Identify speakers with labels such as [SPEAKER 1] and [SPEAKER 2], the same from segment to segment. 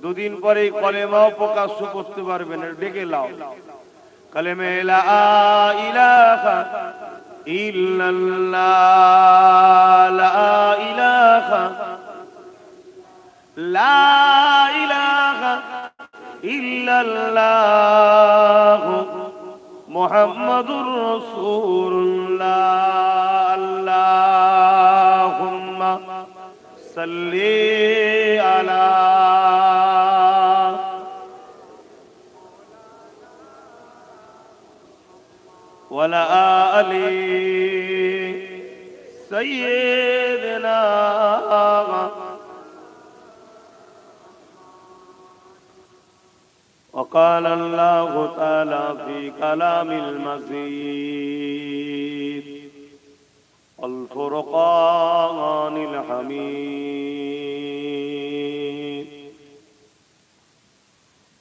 [SPEAKER 1] দুদিন পরে কলেমাও প্রকাশ্য করতে পারবেন, ডেকে লাও কালেমে লা ইলাহা ইল্লাল্লাহ, লা ইলাহা, লা ইলাহা ইল্লাল্লাহ মুহাম্মাদুর রাসূলুল্লাহ। আল্লাহুম্মা সাল্লি আলা ওয়ালা আলি সাইয়্যিদিনা। وقال الله تعالى في كلام المجيد الفرقان الحميد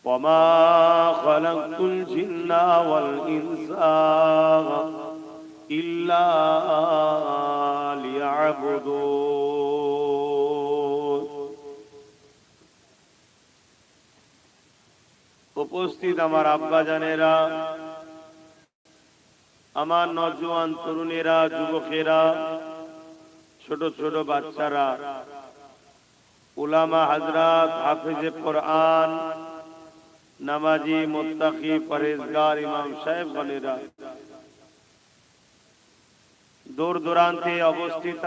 [SPEAKER 1] وما خلقت الجن والإنس إلا ليعبدون। উপস্থিত আমার আব্বা জানেরা, আমার নওজোয়ান তরুণেরা, যুবকেরা, ছোট ছোট বাচ্চারা, উলামা হযরত, হাফেজে কোরআন, নামাজি, মুত্তাকি, পরহেজগার ইমাম সাহেবগণেরা, দূর দূরান্তে অবস্থিত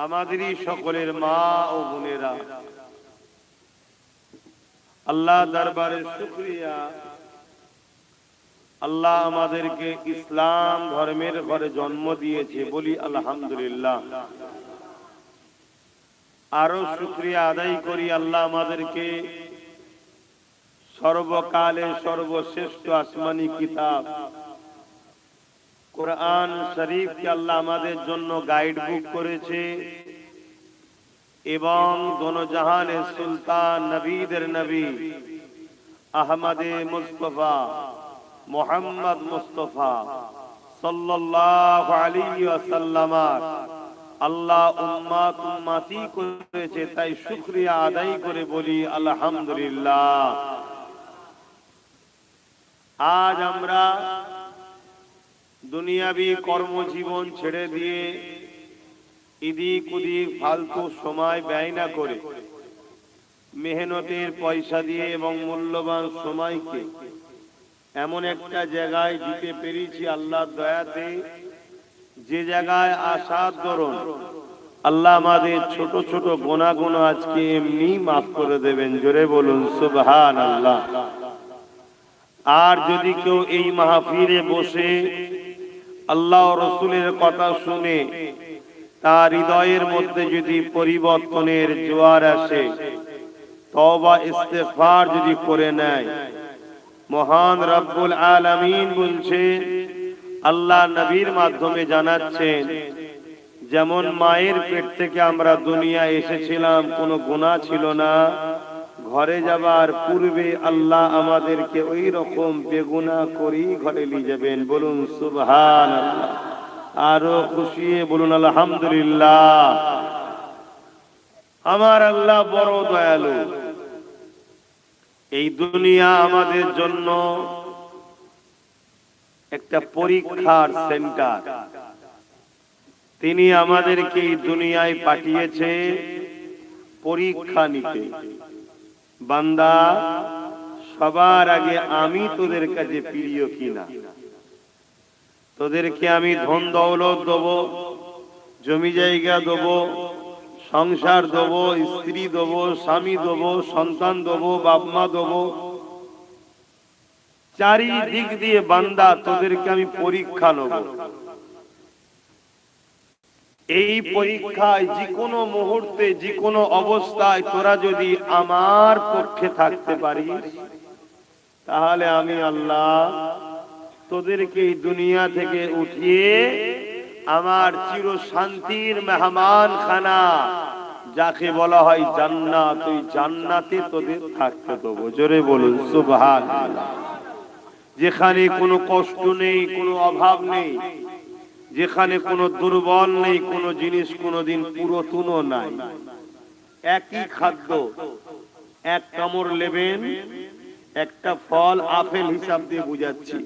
[SPEAKER 1] আমাদেরই সকলের মা ও বোনেরা, আল্লাহ দরবারে শুকরিয়া, আল্লাহ আমাদেরকে ইসলাম ধর্মের ঘরে জন্ম দিয়েছে, বলি আলহামদুলিল্লাহ। আরো শুকরিয়া আদায় করি, আল্লাহ আমাদেরকে সর্বকালে সর্বশ্রেষ্ঠ আসমানি কিতাব কোরআন শরীফকে আল্লাহ আমাদের জন্য গাইড বুক করেছে এবং দোনো জাহানের সুলতান, নবীদের নবী আহমদে মুস্তফা মুহাম্মদ মুস্তফা সাল্লাল্লাহু আলাইহি ওয়াসাল্লাম আল্লাহ উম্মাত উম্মতি করেছে, তাই শুকরিয়া আদায় করে বলি আলহামদুলিল্লাহ। আজ আমরা দুনিয়াবি কর্মজীবন ছেড়ে দিয়ে ইদিক উদিক ফালতু সময় ব্যয় না করে মেহনতের পয়সা দিয়ে এবং মূল্যবান সময়কে এমন একটা জায়গায় দিতে পেরেছি আল্লাহর দয়াতে, যে জায়গায় আসার দরুন আল্লাহ আমাদের ছোট ছোট গুনাহগুলো আজকে এমনি মাফ করে দেবেন। জোরে বলুন সুবহানাল্লাহ। আর যদি কেউ এই মাহফিলে বসে আল্লাহ ও রাসূলের কথা শুনে তার হৃদয়ের মধ্যে যদি পরিবর্তনের জোয়ার আসে, তওবা ইস্তেগফার যদি করে নেয়, মহান রব্বুল আলামিন বলছেন, আল্লাহ নবীর মাধ্যমে জানাচ্ছেন, যেমন মায়ের পেট থেকে আমরা দুনিয়া এসেছিলাম, কোনো গুনাহ ছিল না, ঘরে যাবার পূর্বে আল্লাহ আমাদেরকে ওই রকম বেগুনাহ করেই ঘরে নিয়ে যাবেন। বলুন সুবহানাল্লাহ। আরো খুশি বলুন আলহামদুলিল্লাহ। আমার আল্লাহ বড় দয়ালু। এই দুনিয়া আমাদের জন্য একটা পরীক্ষার সেন্টার। তিনি আমাদেরকে এই দুনিয়ায় পাঠিয়েছে পরীক্ষা নিতে। বান্দা, সবার আগে আমি তোদের কাছে প্রিয় কিনা? তোদেরকে আমি ধন দৌলত দেবো, জমি জায়গা দেবো, সংসার দেবো, স্ত্রী দেবো, স্বামী দেবো, সন্তান দেবো, বাপ মা দেবো, চারিদিক দিয়ে বান্দা তোদেরকে আমি পরীক্ষা নেব। এই পরীক্ষায় যে কোনো মুহূর্তে, যে কোনো অবস্থায় তোরা যদি আমার পক্ষে থাকতে পারিস, তাহলে আমি আল্লাহ তোদেরকে এই দুনিয়া থেকে উঠিয়ে আমার চির শান্তির মেহমান খানা, যাকে বলা হয় জান্নাত, ওই জান্নাতে তোদের থাকতে দেবো। জোরে বলুন সুবহানাল্লাহ। যেখানে কোনো কষ্ট নেই, কোনো অভাব নেই, যেখানে কোনো দুর্বল নেই, কোনো জিনিস কোনোদিন পুরাতনও নাই, একই খাদ্য, এক কামড় নেবেন, একটা ফল আপেল হিসাব দিয়ে বুঝাচ্ছি,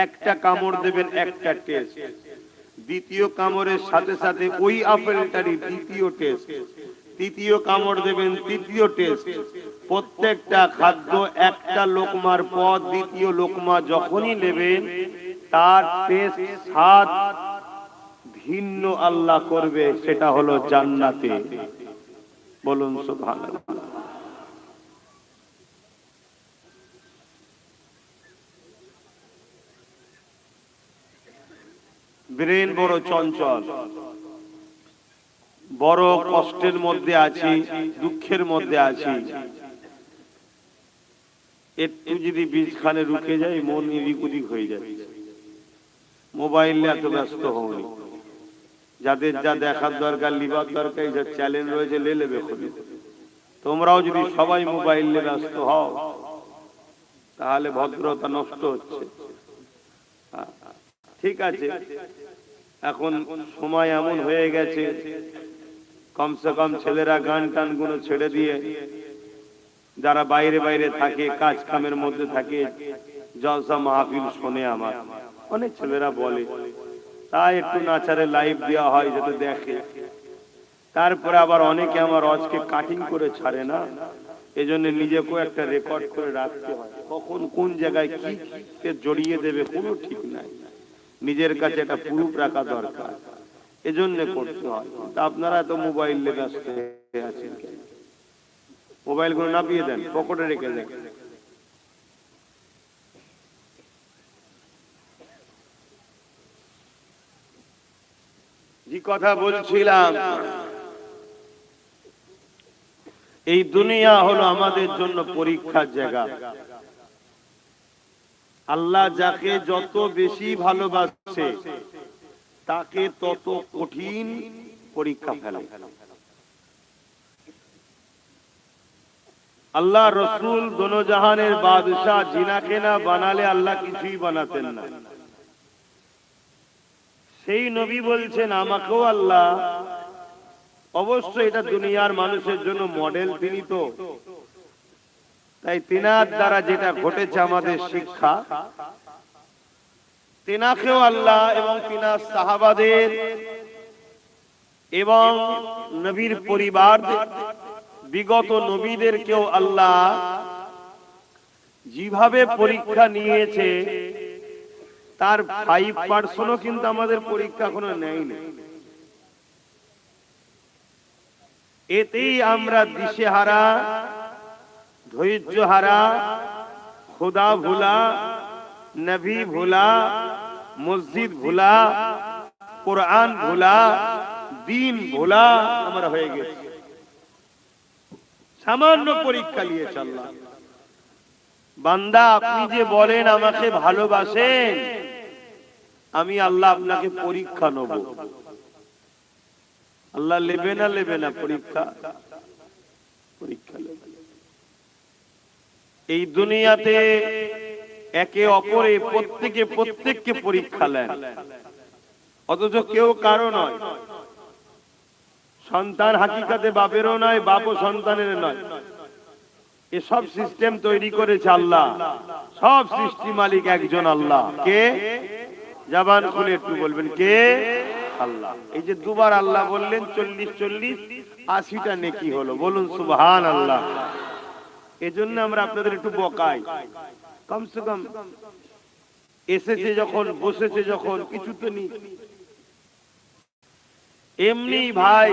[SPEAKER 1] একটা কামড় দেবেন একটা টেস্ট, দ্বিতীয় কামড়ের সাথে সাথে ওই আপেলটারই দ্বিতীয় টেস্ট, তৃতীয় কামড় দেবেন তৃতীয় টেস্ট। প্রত্যেকটা খাদ্য একটা লোকমার পর দ্বিতীয় লোকমা যখনই নেবেন তার টেস্ট স্বাদ ভিন্ন আল্লাহ করবে, সেটা হলো জান্নাতে। বলুন সুবহানাল্লাহ। ব্রেন বড় চঞ্চল, বড় কষ্টের মধ্যে আছি, দুঃখের মধ্যে আছি, একটু যদি বীজখানে রুকে যায় মন এদিক ওদিক হয়ে যায়। মোবাইলে এত ব্যস্ত হওনি, যাদের যা দেখার দরকার লিবার দরকার, যা চ্যালেঞ্জ রয়েছে লে নেবে খুলে। তোমরাও যদি সবাই মোবাইলে ব্যস্ত হও তাহলে ভদ্রতা নষ্ট হচ্ছে। ঠিক আছে, এখন সময় এমন হয়ে গেছে কমসে কম ছেলেরা গান টান গুলো ছেড়ে দিয়ে যারা বাইরে বাইরে থাকে, কাজ কামের মধ্যে থাকে, জলসা মাহফিল শোনে। আমার অনেক ছেলেরা বলে তাই একটু নাচারে লাইভ দেওয়া হয় যাতে দেখে। তারপরে আবার অনেকে আমার আজকে কাটিং করে ছাড়ে না, এজন্য নিজেকেও একটা রেকর্ড করে রাখতে হয়, কখন কোন জায়গায় কি কে জড়িয়ে দেবে কোনো ঠিক নাই, নিজের কাছে একটা প্রুফ রাখা দরকার, এজন্য করতে হয়। কিন্তু আপনারা তো মোবাইলে ব্যস্ত আছেন, মোবাইল গুলো নাপিয়ে দেন, পকেটে রেখে দেন। যে কথা বলছিলাম, এই দুনিয়া হলো আমাদের জন্য পরীক্ষার জায়গা। আল্লাহ যাকে যত বেশি ভালোবাসে তাকে তত কঠিন পরীক্ষা ফেলে। আল্লাহ রসুল দোনো জাহানের বাদশাহ, জিনাকে না বানালে আল্লাহ কিছুই বানাতেন না। সেই নবী বলছেন আমাকেও আল্লাহ, অবশ্যই এটা দুনিয়ার মানুষের জন্য মডেল তিনি তো, তাই তিনার দ্বারা যেটা ঘটেছে আমাদের শিক্ষা, তিনাকেও আল্লাহ এবং তিনার সাহাবাদের এবং নবীর পরিবার, বিগত নবীদেরকেও আল্লাহ যেভাবে পরীক্ষা নিয়েছে তার 5% কিন্তু আমাদের পরীক্ষা এখনো নেয়নি। এতেই আমরা দিশেহারা, ধৈর্য হারা, খোদা ভুলা, নবী ভুলা, মসজিদ ভুলা, কোরআন ভুলা, দিন ভুলা আমরা হয়ে গেছি। সামান্য পরীক্ষা নিয়েছে আল্লাহ। বান্দা আপনি যে বলেন আমাকে ভালোবাসেন, আমি আল্লাহ আপনাকে পরীক্ষা নেব। আল্লাহ নেবে না পরীক্ষা? পরীক্ষা নেবে। এই দুনিয়াতে একে অপরে প্রত্যেককে পরীক্ষা নেন, অথচ কেউ কারো নয়। সন্তান হাকিকাতে বাপেরও নয়, বাপও সন্তানের নয়। এসব সিস্টেম তৈরি করেছে আল্লাহ। সব সৃষ্টি মালিক একজন আল্লাহ। কে? জবান খুলে একটু বলবেন কে? আল্লাহ। এই যে দুবার আল্লাহ বললেন, 40 80টা নেকি হলো। বলুন সুবহানাল্লাহ। এজন্য আমরা আপনাদের একটু বকাই, কমসে কম এসেছে যখন, বসেছে যখন, কিছু তো নেই। এমনি ভাই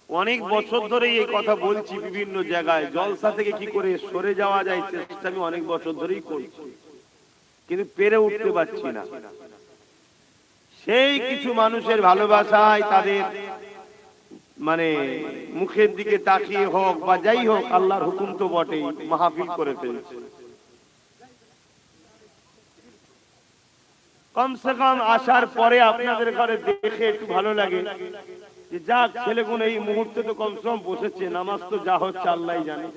[SPEAKER 1] অনেক বছর ধরেই এই কথা বলছি বিভিন্ন জায়গায়, জলসা থেকে কি করে সরে যাওয়া যায় চেষ্টা আমি অনেক বছর ধরেই করছি, কিন্তু পেরে উঠতে পারছি না। সেই কিছু মানুষের ভালোবাসায় তাদের মানে মুখের দিকে তাকিয়ে হোক বা যাই হোক, আল্লাহর হুকুম তো বটেই, মাহফিল করে ফেলছে। কমসে কম আসার পরে আপনাদের ঘরে দেখে একটু ভালো লাগে যে যাক ছেলেগুলো এই মুহূর্তে তো কমসে কম বসেছে, নামাজ তো যা হচ্ছে আল্লাহই জানে,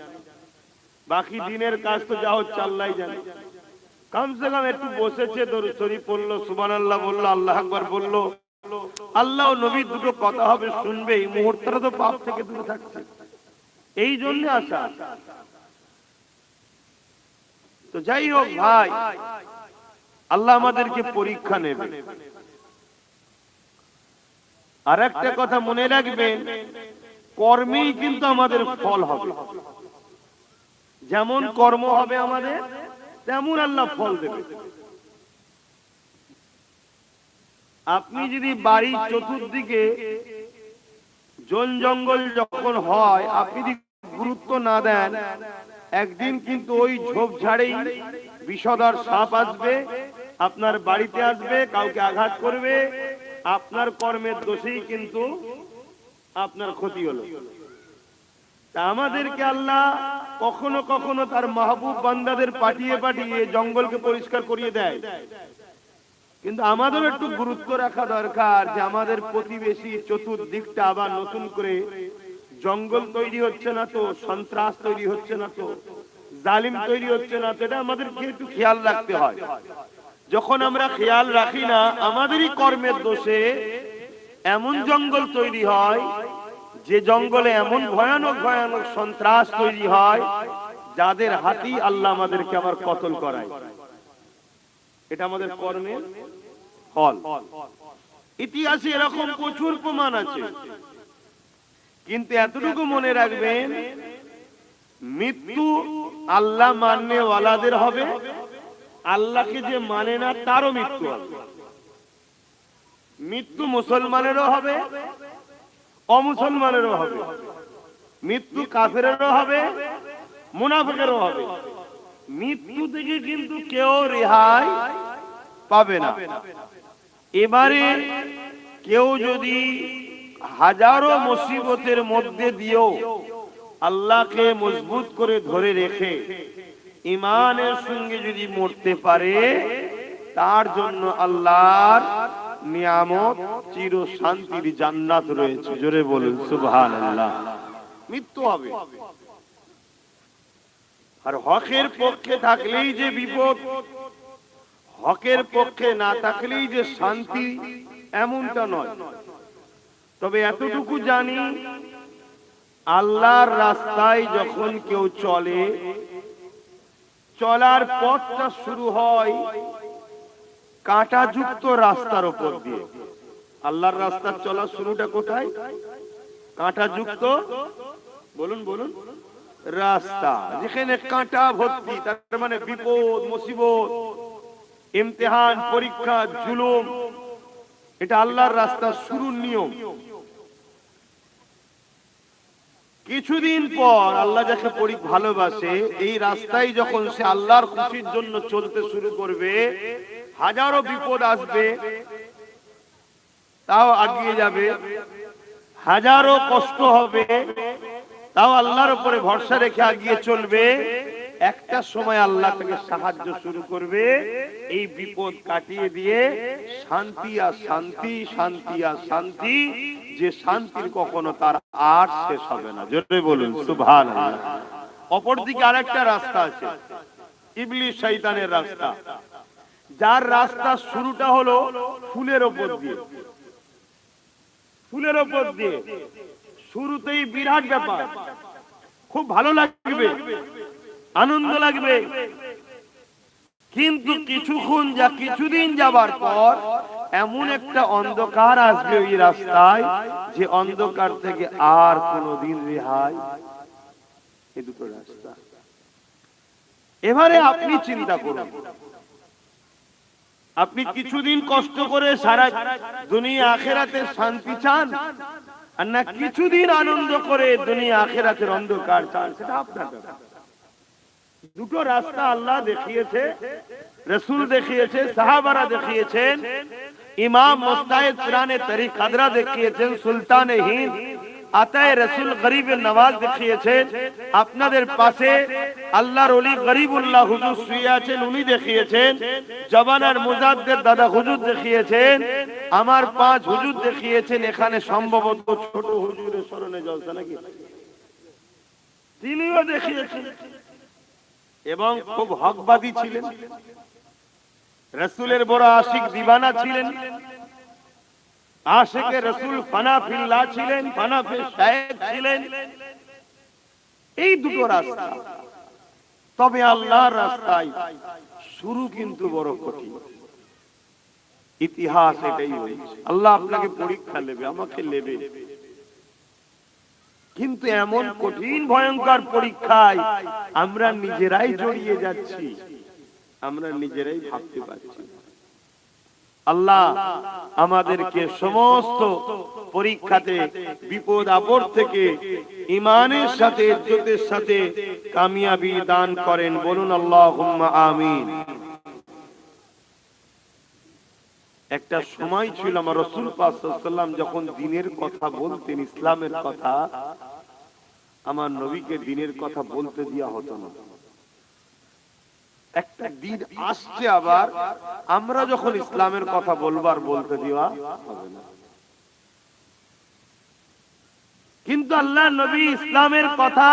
[SPEAKER 1] বাকি দিনের কাজ তো যা হচ্ছে আল্লাহই জানে। কমসে কম একটু বসেছে, দরুদ শরীফ পড়লো, সুবহানাল্লাহ বললো, আল্লাহু আকবার বললো, আল্লাহ ও নবী দুটো কথা হবে শুনবে, এই মুহূর্তটা তো পাপ থেকে দূরে থাকছে, এই জন্য আসা। তো যাই হোক ভাই, আল্লাহ আমাদেরকে পরীক্ষা নেবে। আর একটা কথা মনে রাখবেন, কর্মেই কিন্তু আমাদের ফল হবে। যেমন কর্ম হবে আমাদের, তেমন আল্লাহ ফল দেবে। আপনি যদি বাড়ির চতুর্দিকে জন জঙ্গল যখন হয়, আপনি যদি গুরুত্ব না দেন, একদিন কিন্তু ওই ঝোপঝাড়েই বিষধর সাপ আসবে, আপনার বাড়িতে আসবে, কাউকে আঘাত করবে। আপনার কর্মের দোষেই কিন্তু আপনার ক্ষতি হলো। তা আমাদেরকে আল্লাহ কখনো কখনো তার মাহবুব বান্দাদের পাঠিয়ে পাঠিয়ে জঙ্গলকে পরিষ্কার করিয়ে দেয়। কিন্তু আমাদের একটু গুরুত্ব রাখা দরকার যে আমাদের প্রতিবেশী চতুর্দিকটা আবার নতুন করে জঙ্গল তৈরি হচ্ছে না তো, সন্ত্রাস তৈরি হচ্ছে না তো, জালিম তৈরি হচ্ছে না তো, এটা আমাদেরকে একটু খেয়াল রাখতে হয়। যখন আমরা খেয়াল রাখি না, আমাদেরই কর্মের দোষে এমন জঙ্গল তৈরি হয়, যে জঙ্গলে এমন ভয়ানক ভয়ানক সন্ত্রাস তৈরি হয়, যাদের হাতেই আল্লাহ আমাদেরকে আবার কতল করায়। এটা আমাদের কর্মের ফল। ইতিহাসে এরকম প্রচুর প্রমাণ আছে। কিন্তু এতটুকু মনে রাখবেন, মৃত্যু আল্লাহ মাননে ওয়ালাদের হবে, আল্লাহকে যে মানে না তারও মৃত্যু হবে। মৃত্যু মুসলমানেরও হবে, অমুসলমানেরও হবে। মৃত্যু কাফেরেরও হবে, মুনাফিকেরও হবে। মৃত্যু থেকে কিন্তু কেউ রেহাই পাবে না। এবারে কেউ যদি হাজারো মুসিবতের মধ্যে দিয়েও আল্লাহকে মজবুত করে ধরে রেখে ঈমানের সঙ্গে যদি মরতে পারে, তার জন্য আল্লাহর নিয়ামত চির শান্তির জান্নাত রয়েছে। জোরে বলুন সুবহানাল্লাহ। মৃত্যু হবে, আর হকের পক্ষে থাকলেই যে বিপদ, হকের পক্ষে না থাকলেই যে শান্তি, এমনটা নয়। তবে এতটুকু জানি, আল্লাহর রাস্তায় যখন কেউ চলে, চলার পথটা শুরু হয় কাঁটাযুক্ত রাস্তার উপর দিয়ে। আল্লাহর রাস্তার চলার শুরুটা কোথায়? কাঁটাযুক্ত, বলুন বলুন, রাস্তা। যেখানে কাঁটা ভর্তি, তার মানে বিপদ, মুসিবত, ইমতিহান, পরীক্ষা, জুলুম। এটা আল্লাহর রাস্তার শুরুর নিয়ম। কিছুদিন পর আল্লাহ যাকে ভালোবাসে, এই রাস্তায় যখন সে আল্লাহর খুশির জন্য চলতে শুরু করবে, হাজারো বিপদ আসবে, তাও এগিয়ে যাবে। হাজারো কষ্ট হবে, তাও আল্লাহর উপরে ভরসা রেখে এগিয়ে চলবে। একটা সময় আল্লাহ তাকে সাহায্য শুরু করবে, এই বিপদ কাটিয়ে দিয়ে শান্তি আর শান্তি, শান্তি আর শান্তি, যে শান্তির কখনো তার আর শেষ হবে না। জোরে বলুন সুবহানাল্লাহ। অপরদিকে আরেকটা রাস্তা আছে, ইবলিস শয়তানের রাস্তা, যার রাস্তার শুরুটা হলো ফুলের উপর দিয়ে। ফুলের উপর দিয়ে শুরুতেই বিরাট ব্যাপার, খুব ভালো লাগবে, আনন্দ লাগবে। কিন্তু কিছুদিন যাবার পর এমন একটা অন্ধকার আসবে ওই রাস্তায়, যে অন্ধকার থেকে আর কোনোদিন রেহাই। এই দুটো রাস্তা। এবারে আপনি চিন্তা করুন, আপনি কিছুদিন কষ্ট করে সারা দুনিয়া আখিরাতের শান্তি চান, আর না কিছুদিন আনন্দ করে দুনিয়া আখিরাতের অন্ধকার চান? সেটা আপনার ব্যাপার। দুটো রাস্তা আল্লাহ দেখিয়েছে, রাসূল দেখিয়েছে, সাহাবারা দেখিয়েছেন, ইমাম মুস্তাহিদ পিরানে তরিকাদরা দেখিয়েছেন, সুলতানে হিন্দ আতায়ে রাসূল গরিবে নওয়াজ দেখিয়েছেন, আপনাদের পাশে আল্লাহর ওলি গরিবুল্লাহ হুজুর শুয়ে আছেন, উনি দেখিয়েছেন, জবানার মুজাদ্দিদ দাদা হুজুর দেখিয়েছেন, আমার 5 হুজুর দেখিয়েছেন। এখানে সম্ভবত ছোট হুজুরের স্মরণে জলসা নাকি, তিনিও দেখিয়েছেন, এবং খুব হকবাদী ছিলেন, রাসূলের বড় আশিক দিওয়ানা ছিলেন। আশিকে রাসূল ফানা ফিল্লাহ ছিলেন, ফানা ফি শাইখ ছিলেন। এই দুটো রাস্তা। তবে আল্লাহর রাস্তায় শুরু কিন্তু বড় কঠিন। ইতিহাস এটাই বলছে, আল্লাহ আপনাকে পরীক্ষা নেবে, আমাকে নেবে, কিন্তু এমন কঠিন ভয়ঙ্কর পরীক্ষায় আমরা নিজেরাই জড়িয়ে যাচ্ছি, আমরা নিজেরাই ভাবতে পারছি। আল্লাহ আমাদেরকে সমস্ত পরীক্ষাতে, বিপদ আপদ থেকে ঈমানের সাথে, ইজ্জতের সাথে কামিয়াবি দান করেন। বলুন আল্লাহুম্মা আমিন। একটা সময় ছিল আমার রাসূল পাক সাল্লাল্লাহু আলাইহি ওয়াসাল্লাম যখন দ্বীনের কথা বলতেন, ইসলামের কথা, আমার নবীকে দ্বীনের কথা বলতে দেয়া হতো না। একটা দিন আসছে আবার আমরা যখন ইসলামের কথা বলবার বলতে দেওয়া হবে না। কিন্তু আল্লাহ নবী ইসলামের কথা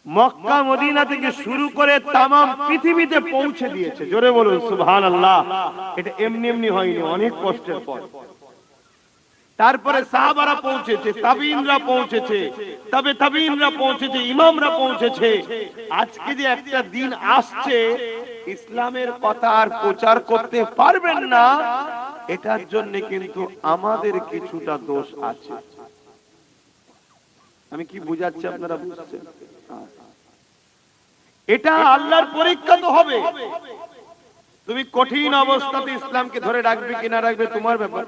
[SPEAKER 1] মক্কা মদিনা থেকে শুরু করে তামাম পৃথিবীতে পৌঁছে দিয়েছে। জোরে বলুন সুবহানাল্লাহ। এটা এমনি এমনি হয়নি, অনেক কষ্টের পর। তারপরে সাহাবারা পৌঁছেছে, তাবিঈনরা পৌঁছেছে, তবে তাবিঈনরা পৌঁছেছে, ইমামরা পৌঁছেছে। আজকে যে একটা দিন আসছে ইসলামের কথা আর প্রচার করতে পারবেন না, এটার জন্য কিন্তু আমাদের কিছুটা দোষ আছে। আমি কি বুঝাচ্ছি আপনারা বুঝছেন? এটা আল্লাহর পরীক্ষা তো হবে। তুমি কঠিন অবস্থাতে ইসলামকে ধরে রাখবে কিনা রাখবে তোমার ব্যাপার।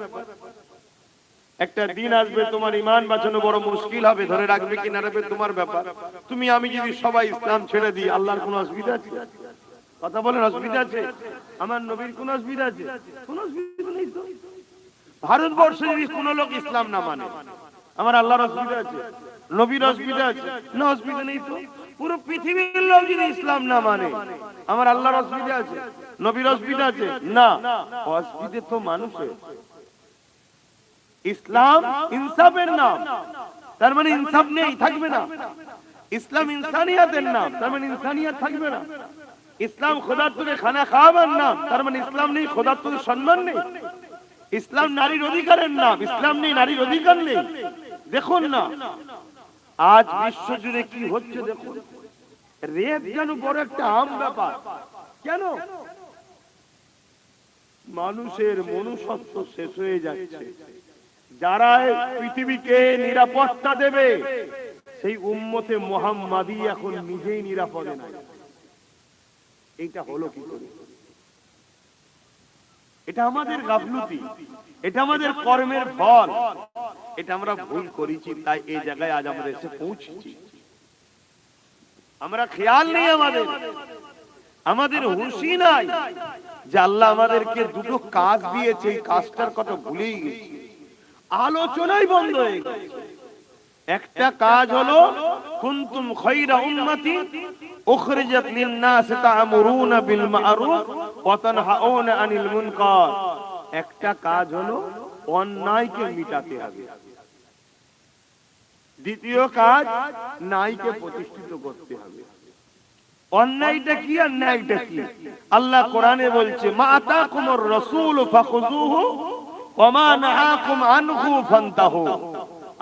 [SPEAKER 1] একটা দিন আসবে তোমার ঈমান বাঁচানো বড় মুশকিল হবে, ধরে রাখবে কিনা রাখবে তোমার ব্যাপার। তুমি আমি যদি সবাই ইসলাম ছেড়ে দিই, আল্লাহর কোনো অসুবিধা আছে? কথা বলেন, অসুবিধা আছে? আমার নবীর কোনো অসুবিধা আছে? কোনো অসুবিধা নেই তো। ভারতবর্ষে যদি কোনো লোক ইসলাম না মানে, আমার আল্লাহর অসুবিধা আছে? নবীর অসুবিধা আছে? না, অসুবিধা নেই তো। পুরো পৃথিবীর লোক যদি ইসলাম না মানে, আমার আল্লাহর অসুবিধা আছে? নবীর অসুবিধা আছে? না, অসুবিধা তো মানুষের। ইসলাম ইনসাফের নাম, তার মানে ইনসাফ নেই, থাকবে না। ইসলাম ইনসানিয়াতের নাম, তার মানে ইনসানিয়াত থাকবে না। ইসলাম খোদার তোকে খানা খাওয়াবার নাম, তার মানে ইসলাম নেই, খোদার তোকে সম্মান নেই। ইসলাম নারীর অধিকারের নাম, ইসলাম নেই, নারীর অধিকার নেই। দেখুন না আজ বিশ্ব জুড়ে কি হচ্ছে, দেখুন। রেপ যেন বড় একটা আম ব্যাপার। কেন? মানুষের মনুষ্যত্ব শেষ হয়ে যাচ্ছে। যারা পৃথিবীকে নিরাপত্তা দেবে সেই উম্মতে মুহাম্মাদি এখন নিজেই নিরাপদে নাই। এইটা হলো কি করে? এটা আমাদের গাফলতি, এটা আমাদের কর্মের ফল। এটা আমরা ভুল করেছি, তাই এই জায়গায় আজ আমরা এসে পৌঁছেছি। আমরা খেয়াল নেই, আমাদের হুঁশই নাই যে আল্লাহ আমাদেরকে দুটো কাজ দিয়েছে, এই কাজটার কথা ভুলেই গেছি। আলোচনাই বন্ধ হয়ে গেছে। একটা কাজ হলো কুনতুম খায়রা উম্মতি উখরিজাত লিন-নাস তা'মুরুনা বিল মা'রুফ ওয়া তানহাউনা আনিল মুনকার। একটা কাজ হলো অন্যায়কে মিটাতে হবে। দ্বিতীয় কাজ ন্যায়কে প্রতিষ্ঠিত করতে হবে। অন্যায়টা কি আর ন্যায়টা কি? আল্লাহ কোরআনে বলছে মা আতাকুমুর রাসূল ফাখুযুহু ওয়া মা নাহাকুম আনহু ফান্তাহু।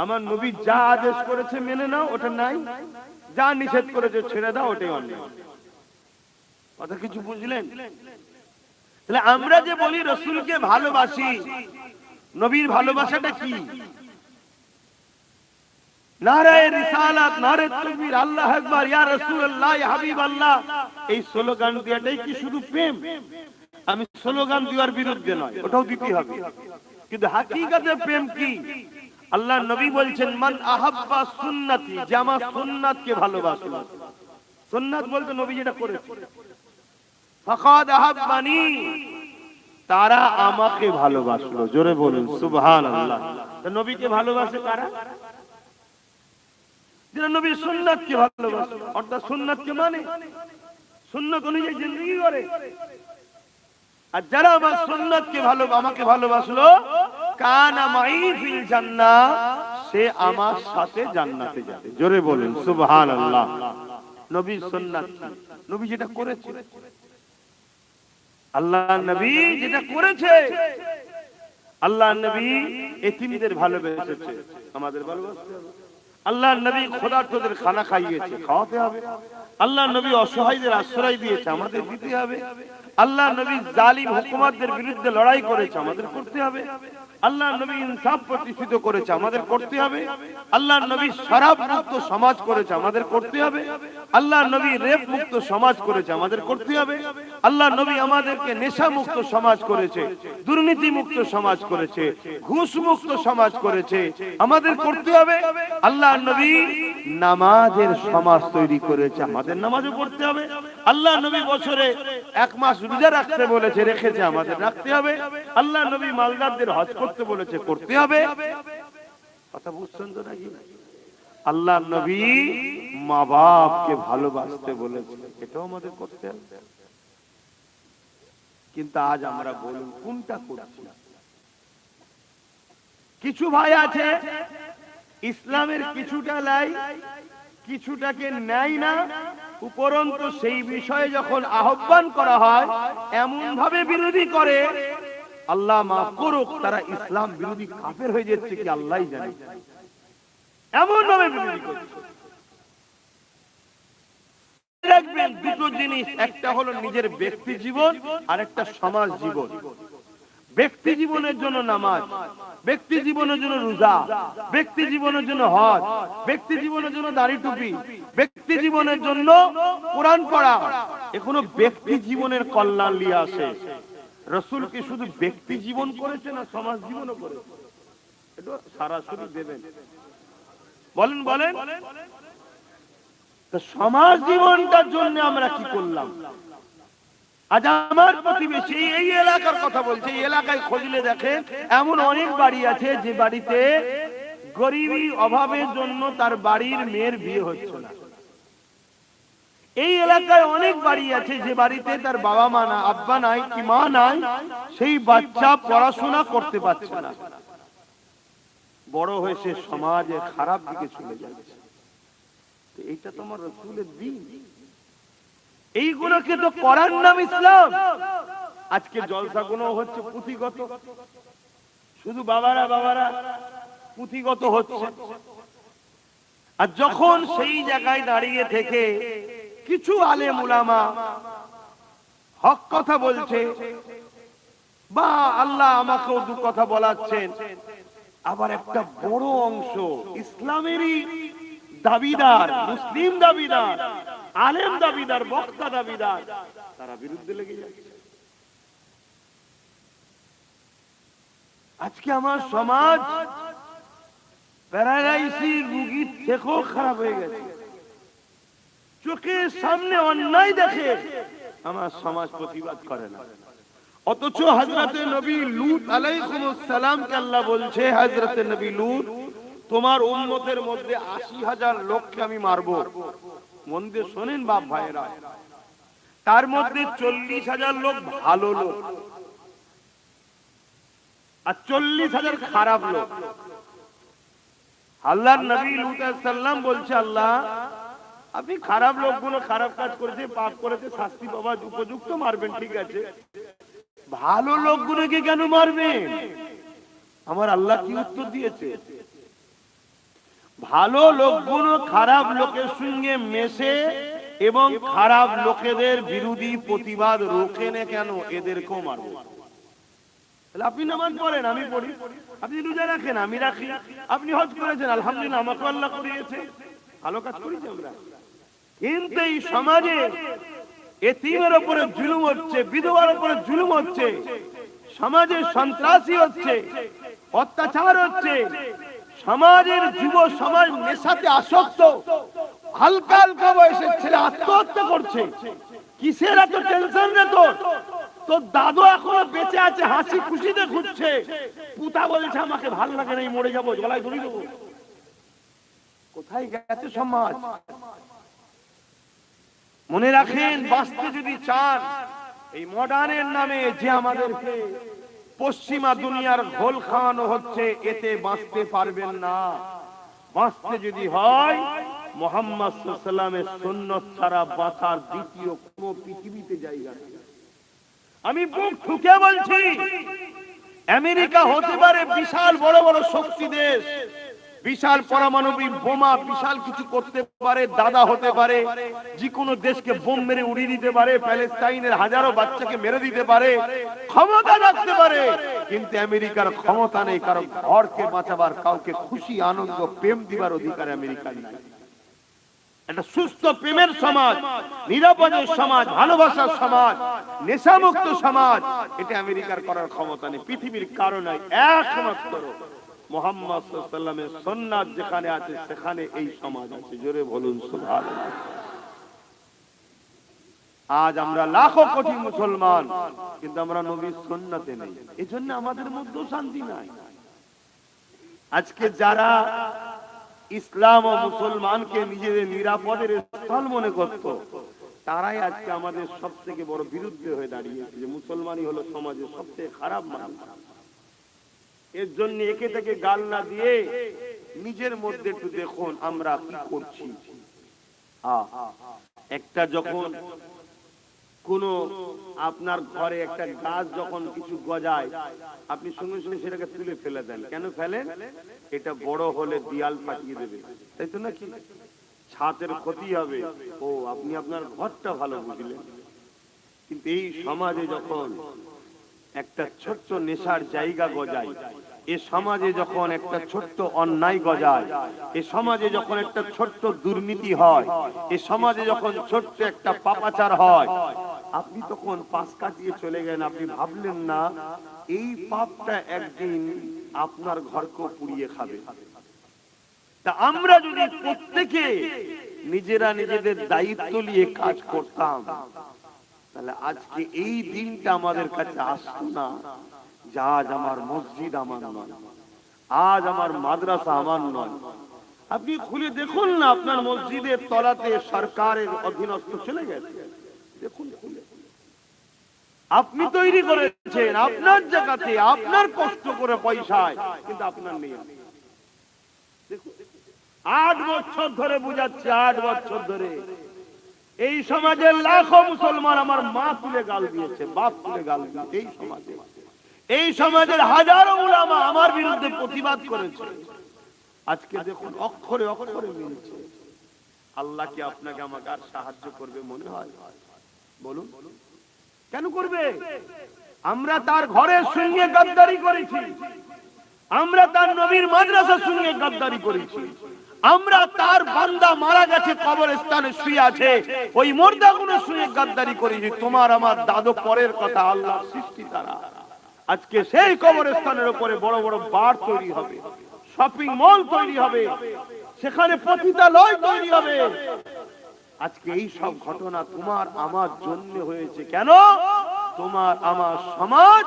[SPEAKER 1] আমার নবী যা আদেশ করেছে মেনে নাও, ওটা নাই। যা নিষেধ করেছে ছেড়ে দাও, ওটাই অন্যায়। কথা কিছু বুঝলেন? তাহলে আমরা যে বলি রাসূলকে ভালোবাসি, নবীর ভালোবাসাটা কি? নারায়ে রিসালাত, নারে তাকবীর, আল্লাহু আকবার, ইয়া রাসূলুল্লাহ, ইয়া হাবিবাল্লাহ, এই স্লোগান দিয়াটাই কি শুধু প্রেম? আমি স্লোগান দেওয়ার বিরুদ্ধে নয়, ওটাও দিতে হবে, কিন্তু হাকিকতে প্রেম কি? আল্লাহ নবী বলছেন মান আহাব্বা সুন্নতি, যে আমার সুন্নাতকে ভালোবাসলো। সুন্নাত বলতে নবী যেটা করেছে, ফাকাদ আহাব্বানি, তারা আমাকে ভালোবাসলো। জোরে বলুন সুবহানাল্লাহ। তো নবীকে ভালোবাসে কারা? যারা নবীর সুন্নাতকে ভালোবাসে, অর্থাৎ সুন্নাতকে মানে, সুন্নাত অনুযায়ী জিন্দেগি করে। আর যারা আমার সুন্নাতকে আমাকে ভালোবাসলো, কানা মাই ফিল জান্নাহ, সে আমার সাথে জান্নাতে যাবে। জোরে বলুন সুবহানাল্লাহ। নবীর সুন্নাত, নবী যেটা করেছে, আল্লাহ নবী যেটা করেছে, আল্লাহ নবী এতিমদের ভালোবেসেছে, আমাদের ভালোবাসতে হবে। আল্লাহ নবী খোদার্থদের খানা খাইয়েছে, খাওয়াতে হবে। আল্লাহ নবী অসহায়দের আশ্রয় দিয়েছে, আমাদের দিতে হবে। আল্লাহ নবী জালিম হুকুমতদের বিরুদ্ধে লড়াই করেছে, আমাদের করতে হবে। আল্লাহ নবী ইনসাফ প্রতিষ্ঠিত করেছে, আমাদের করতে হবে। আল্লাহ নবী শরাব মুক্ত সমাজ করেছে, আমাদের করতে হবে। আল্লাহ নবী রেপ মুক্ত সমাজ করেছে, আমাদের করতে হবে। আল্লাহ নবী আমাদেরকে নেশা মুক্ত সমাজ করেছে, দুর্নীতি মুক্ত সমাজ করেছে, ঘুষ মুক্ত সমাজ করেছে, আমাদের করতে হবে। আল্লাহ নবী নামাজের সমাজ তৈরি করেছে, আমাদের নামাজও পড়তে হবে। আল্লাহ নবী বছরে 1 মাস রোজা রাখতে বলেছে, রেখেছে, আমাদের রাখতে হবে। আল্লাহ নবী মালদারদের হজ করতে বলেছে, করতে হবে। কথা বুঝছেন তো নাকি? আল্লাহ নবী মা বাপকে ভালোবাসতে বলেছে, এটাও আমাদের করতে হবে। কিন্তু আজ আমরা বলুন কোনটা করছি? কিছু ভাই আছে ইসলামের কিছুটা লাই, কিছুটাকে নেয় না, উপরন্তু সেই বিষয়ে যখন আহ্বান করা হয় এমন ভাবে বিরোধী করে, আল্লাহ মাফ করুক, তারা ইসলাম বিরোধী কাফের হয়ে যাচ্ছে কি আল্লাহই জানে। এমন ভাবে বিরোধী করছে। রাখবেন দুটো জিনিস, একটা হলো নিজের ব্যক্তি জীবন আর একটা সমাজ জীবন। ব্যক্তি জীবনের জন্য নামাজ, ব্যক্তি জীবনের জন্য রোজা, ব্যক্তি জীবনের জন্য হজ, ব্যক্তি জীবনের জন্য দাড়ি টুপি, ব্যক্তি জীবনের জন্য কোরআন পড়া, এখনো ব্যক্তি জীবনের কল্যাণ নিয়ে আসে। রাসূল কি শুধু ব্যক্তি জীবন করেছে না সমাজ জীবনও করেছে? এটা সরাসরি দেবেন, বলেন বলেন। তো সমাজ জীবনটার জন্য আমরা কি করলাম? আজ আমার প্রতিবেশী এই এলাকার কথা বলছে, এই এলাকায় খুঁজলে দেখেন এমন অনেক বাড়ি আছে যে বাড়িতে গরিবী অভাবের জন্য তার বাড়ির মেয়ের বিয়ে হচ্ছে না। এই এলাকায় অনেক বাড়ি আছে যে বাড়িতে তার বাবা মা না, আব্বা নাই কি মা নাই, সেই বাচ্চা পড়াশোনা করতে পারছে না, বড় হয়ে সে সমাজে খারাপ দিকে চলে যাচ্ছে। এইটা তোমার রাসূলের দ্বীন, এইগুলোকে তো করার নাম ইসলাম। আজকে জলসাগুলো হচ্ছে পুঁথিগত, শুধু বাবারা বাবারা পুঁথিগত হচ্ছে। আর যখন সেই জায়গায় দাঁড়িয়ে থেকে কিছু আলেম উলামা হক কথা বলছে বা আল্লাহ আমাকেও দু কথা বলাচ্ছেন, আবার একটা বড় অংশ ইসলামেরই দাবিদার, মুসলিম দাবিদার, আলেম দাবিদার, বক্তা দাবিদার, তারা বিরুদ্ধে লেগে যাচ্ছে। আজকে আমার সমাজ প্যারালাইসিস রোগীর থেকেও খারাপ হয়ে গেছে। চোখের সামনে অন্যায় দেখে আমার সমাজ প্রতিবাদ করে না। অথচ হযরতে নবী লূত আলাইহিস সালামকে আল্লাহ বলছে, হযরতে নবী লূত তোমার উম্মতের মধ্যে ৮০,০০০ লোককে আমি মারবো। মন দিয়ে শোনেন বাপ ভাইরা, তার মধ্যে ৪০,০০০ লোক ভালো লোক আর ৪০,০০০ খারাপ লোক। আল্লাহর নবী লূত আলাইহিস সালাম বলছে, আল্লাহ আপনি খারাপ লোকগুলো খারাপ কাজ করেছে, পাপ করেছে, শাস্তি পাওয়ার উপযুক্ত, মারবেন, ঠিক আছে, ভালো লোকগুলোকে কেন মারবেন? আমার আল্লাহ কি উত্তর দিয়েছে? ভালো লোকগুলো খারাপ লোকের সঙ্গে মেশে এবং খারাপ লোকেদের বিরোধী প্রতিবাদ রোখে না কেন, এদেরকেও মারবে। আপনি নামাজ পড়েন, আমি পড়ি, আপনি রোজা রাখেন, আমি রাখি, আপনি হজ করেছেন, আলহামদুলিল্লাহ আমাকে আল্লাহ করিয়েছে, ভালো কাজ করেছি আমরা। কিন্তু এই সমাজে এতিমের উপরে জুলুম হচ্ছে, বিধবার উপরে জুলুম হচ্ছে, সমাজে সন্ত্রাসী হচ্ছে, অত্যাচার হচ্ছে, সমাজের যুব সমাজ নেশাতে আসক্ত, হালকা হালকা বয়সের ছেলে আত্মহত্যা করছে। কিসের এত টেনশন রে তোর? তোর দাদু এখনো বেঁচে আছে, হাসি খুশিতে ঘুরছে, পুতা বলছে আমাকে ভাল লাগে না, মরে যাবো, গলায় দড়ি দেবো। কোথায় গেছে সমাজ? মনে রাখেন, বাঁচতে যদি চান, এই মডার্নের নামে যে আমাদেরকে পশ্চিমা দুনিয়ার ঘোল খাওয়ানো হচ্ছে, এতে বাঁচতে পারবেন না। বাঁচতে যদি হয় মুহাম্মদ সাল্লাল্লাহু আলাইহি ওয়াসাল্লামের সুন্নাত ছাড়া বাঁচার দ্বিতীয় কোনো পৃথিবীতে জায়গা নেই। আমি বুক ঠুকে বলছি, আমেরিকা হতে পারে বিশাল বড় বড় শক্তি দেশ, বিশাল পারমাণবিক বোমা, বিশাল কিছু করতে পারে, দাদা হতে পারে, যে কোনো দেশকে বোম মেরে উড়িয়ে দিতে পারে, প্যালেস্টাইনের হাজারো বাচ্চাকে মেরে দিতে পারে, ক্ষমতা রাখতে পারে, কিন্তু আমেরিকার ক্ষমতা নেই কারো ঘরকে বাঁচাবার, কাউকে খুশি আনন্দ প্রেম দিবার অধিকার আমেরিকার নাই। একটা সুস্থ প্রেমের সমাজ, নিরাপদের সমাজ, ভালোবাসার সমাজ, নেশামুক্ত সমাজ, এটা আমেরিকার করার ক্ষমতা নেই। পৃথিবীর কারণে একমাত্র মুহাম্মদ সাল্লাল্লাহু আলাইহি ওয়াসাল্লামের সুন্নাত যেখানে আছে সেখানে এই সমাজ আছে। জোরে বলুন সুবহানাল্লাহ। আজ আমরা লাখো কোটি মুসলমান, কিন্তু আমরা নবীর সুন্নাতে নেই, এজন্য আমাদের মধ্যে শান্তি নাই। আজকে যারা ইসলাম ও মুসলমানকে নিজেদের নিরাপদের স্থল মনে করত, তারাই আজকে আমাদের সবথেকে বড় বিরুদ্ধে হয়ে দাঁড়িয়েছে, যে মুসলমানই হলো সমাজের সবথেকে খারাপ মানুষ। এর জন্য একে থেকে গাল না দিয়ে নিজের মধ্যে একটু দেখুন আমরা কি করছি। একটা যখন কোন আপনার ঘরে একটা গাছ যখন কিছু গজায়, আপনি সঙ্গে সঙ্গে সেটাকে তুলে ফেলে দেন। কেন ফেলেন? এটা বড় হলে দিয়াল পাঠিয়ে দেবে, তাই তো নাকি? ছাদের ক্ষতি হবে, ও আপনি আপনার ঘরটা ভালো বুঝলেন। কিন্তু এই সমাজে যখন একটা ছোট্ট নেশার জায়গা গজায়, এ সমাজে যখন একটা ছোট্ট অন্যায় গজায়, এ সমাজে যখন একটা ছোট্ট দুর্নীতি হয়, এ সমাজে যখন ছোট্ট একটা পাপাচার হয়, আপনি তখন পাশ কাটিয়ে চলে গেলেন। আপনি ভাবলেন না এই পাপটা একদিন আপনার ঘরকে পুড়িয়ে খাবে। তা আমরা যদি প্রত্যেকে নিজেরা নিজেদের দায়িত্ব নিয়ে কাজ করতাম, তাহলে আজকে এই দিনটা আমাদের কাছে আসতো না। আজ আমার মসজিদ আমার নয়, আজ আমার মাদ্রাসা আমার নয়। আপনি খুলে দেখুন না, আপনার মসজিদের তলাতে সরকারের অধীনস্থ চলে গেছে। দেখুন, আপনি তৈরি করেছেন আপনার জায়গাতে, আপনার কষ্ট করে পয়সায়, কিন্তু আপনার নেই। 8 বছর ধরে বুঝাচ্ছে, 8 বছর ধরে এই সমাজের লাখো মুসলমান আমার মা তুলে গাল দিয়েছে, বাপ তুলে গাল দিয়েছে। এই সমাজের হাজারো উলামা আমার বিরুদ্ধে প্রতিবাদ করেছে। আজকে দেখুন অক্ষরে অক্ষরে মিলছে। আল্লাহ কি আপনাকে আমাকে আর সাহায্য করবে মনে হয়? বলুন, কেন করবে? আমরা তার ঘরের সঙ্গে গাদ্দারি করেছি, আমরা তার নবীর মাদ্রাসার সঙ্গে গাদ্দারি করেছি, আমরা তার বান্দা মারা গেছে কবরস্থানে শুয়ে আছে, ওই মুর্দাগুলোর সঙ্গে গাদ্দারি করেছি। তোমার আমার দাদু পরের কথা, আল্লাহ সৃষ্টি তারা। আজকে সেই কবরস্থানের উপরে বড় বড় বার তৈরি হবে, শপিং মল তৈরি হবে, সেখানে পতিতালয় তৈরি হবে। আজকে এই সব ঘটনা তোমার আমার জন্য হয়েছে। কেন? তোমার আমার সমাজ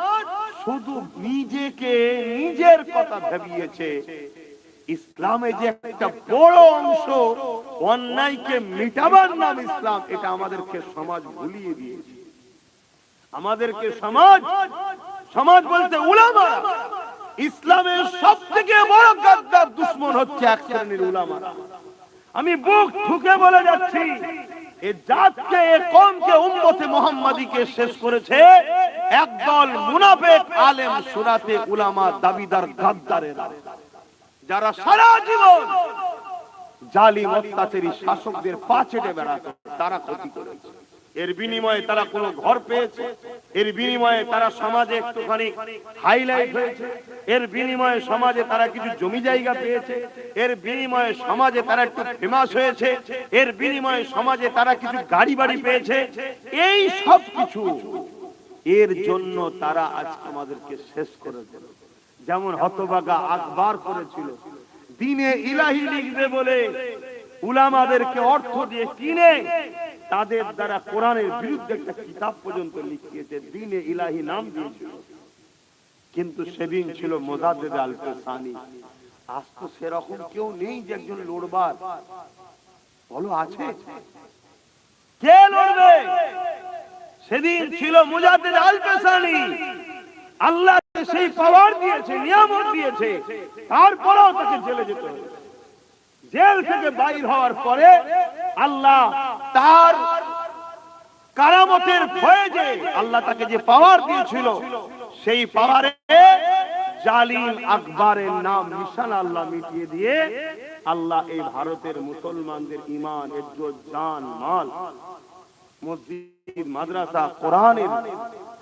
[SPEAKER 1] শুধু নিজেকে নিজের কথা ভাবিয়েছে। ইসলামে যে একটা বড় অংশ অন্যায়কে মিটাবার নাম ইসলাম, এটা আমাদেরকে সমাজ ভুলিয়ে দিয়েছে। আমাদেরকে সমাজ বলতে উলামা, ইসলামের সবথেকে বড় গাদ্দার দুশমন হচ্ছে এক শ্রেণীর উলামারা। আমি বুক ঠুকে বলে যাচ্ছি, এই জাতকে, এই কওমকে, উম্মতে মুহাম্মাদীকে শেষ করেছে একদল মুনাফিক আলেম সুরাতে উলামা দাবিদার গাদ্দারেরা, যারা সারা জীবন জালিম অত্যাচারী শাসকদের পা চেটে বেড়াতো। তারা ক্ষতি করেছে, এর বিনিময়ে তারা কোনো ঘর পেয়েছে, এর বিনিময়ে তারা সমাজে একটুখানি হাইলাইট হয়েছে, এর বিনিময়ে সমাজে তারা কিছু জমি জায়গা পেয়েছে, এর বিনিময়ে সমাজে তারা একটু ফেমাস হয়েছে, এর বিনিময়ে সমাজে তারা কিছু গাড়ি বাড়ি পেয়েছে। এই সব কিছু এর জন্য তারা আজকে আমাদেরকে শেষ করে দিল। যেমন হতভাগা আকবর করেছিল, দ্বীনে ইলাহি লিখবে বলে উলামাদেরকে অর্থ দিয়ে কিনে তাদের দ্বারা কোরআনের বিরুদ্ধে একটা কিতাব পর্যন্ত লিখিয়েছে, দ্বীনে ইলাহি নাম দিয়েছিল। কিন্তু সেদিন ছিল মুজাদ্দিদ আল-ফিসানি। আজ তো সেরকম কেউ নেই যে একজন লড়বার। বলো আছে? কে লড়বে? সেদিন ছিল মুজাদ্দিদ আল-ফিসানি। আল্লাহ সেই পাওয়ার দিয়েছে, নিয়ামত দিয়েছে, তারপরেও তাকে জেলে যেতে হবে। জেল থেকে বাইর হওয়ার পরে আল্লাহ তার কারামতের ভয়ে যে আল্লাহ তাকে যে পাওয়ার দিয়েছিল, সেই পাওয়ারে জালিম আকবরের নাম নিশানা আল্লাহ মিটিয়ে দিয়ে আল্লাহ এই ভারতের মুসলমানদের ঈমান, ইজ্জত, জান, মাল, মসজিদ, মাদ্রাসা, কোরআনের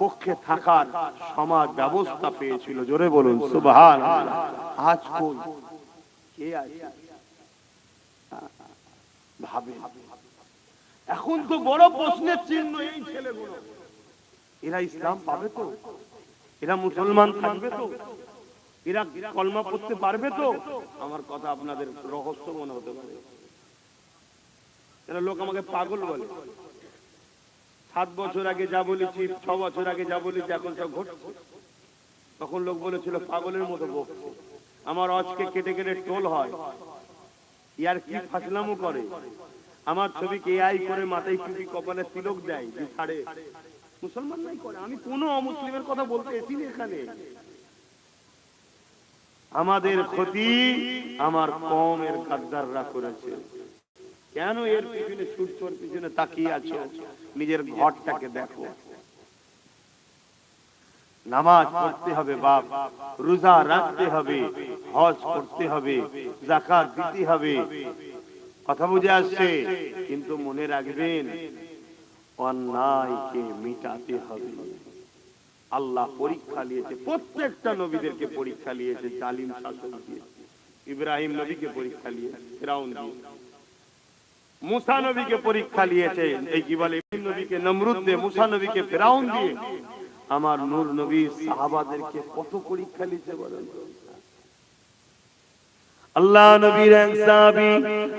[SPEAKER 1] পক্ষে থাকার সমাজ ব্যবস্থা পেয়েছিল। জোরে বলুন সুবহানাল্লাহ। আজ কই কে আছে ভাবে? এখন তো বড় প্রশ্নের চিহ্ন এই ছেলেগুলো, এরা ইসলাম পাবে তো? এরা মুসলমান থাকবে তো? এরা কলমা পড়তে পারবে তো? আমার কথা আপনাদের রহস্য মনে হতে পারে, এরা লোক আমাকে পাগল বলে। 7 বছর আগে যা বলেছি, 6 বছর আগে যা বলেছি, এখন সব ঘটছে। তখন লোক বলেছিল পাগলের মতো বকছে। আমার আজকে কেটে কেটে টোল হয়, ইয়ার কি ফাসলামো করে। আমার ছবিকে এআই করে মাথায় টুপি, কপালে তিলক দেয়, যে ছাড়ে। মুসলমান নাই করে। আমি কোন অমুসলিমের কথা বলতে এসিনি এখানে। আমাদের ক্ষতি আমার কওমের গাদ্দাররা করেছে। কেন এর পিছনে সূর্যের পিছনে তাকিয়ে আছো? নিজের ঘরটাকে দেখো। নামাজ পড়তে হবে বাপ, রোজা রাখতে হবে, হজ করতে হবে, যাকাত দিতে হবে। কথা বুঝে আসছে? কিন্তু মনে রাখবেন অন্যায়কে মিটাতে হবে। আল্লাহ পরীক্ষা নিয়েছে, প্রত্যেকটা নবীদেরকে পরীক্ষা নিয়েছে। জালিম শাসক দিয়ে ইব্রাহিম নবীকে পরীক্ষা নিয়েছে, ফিরাউন দিয়ে। মুসা নবীকে পরীক্ষা নিয়েছে, এই কি বলে, ইব্রাহিম নবীকে নমরুদ দিয়ে, মুসা নবীকে ফিরাউন দিয়ে। আমার নূর নবী সাহাবাদেরকে কত পরীক্ষা নিয়েছে বলেন। আল্লাহ নবীর এক সাহাবী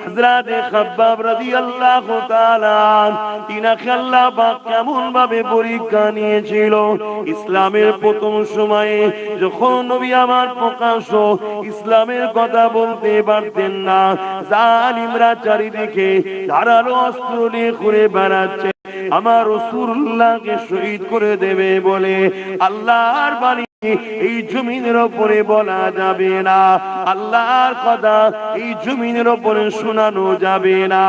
[SPEAKER 1] হযরত খাব্বাব রাদিয়াল্লাহু তাআলা তিনাকে আল্লাহ পাক কেমন ভাবে পরীক্ষা নিয়েছিল। ইসলামের প্রথম সময়ে যখন নবী আমার প্রকাশ্য ইসলামের কথা বলতে পারতেন না, জালিমরা চারিদিকে ধারালো অস্ত্র নিয়ে ঘুরে বেড়াচ্ছে, আমার রাসূলুল্লাহকে শহীদ করে দেবে বলে। আল্লাহর বাণী এই জমিনের উপরে বলা যাবে না, আল্লাহর কথা এই জমিনের উপরে শোনানো যাবে না।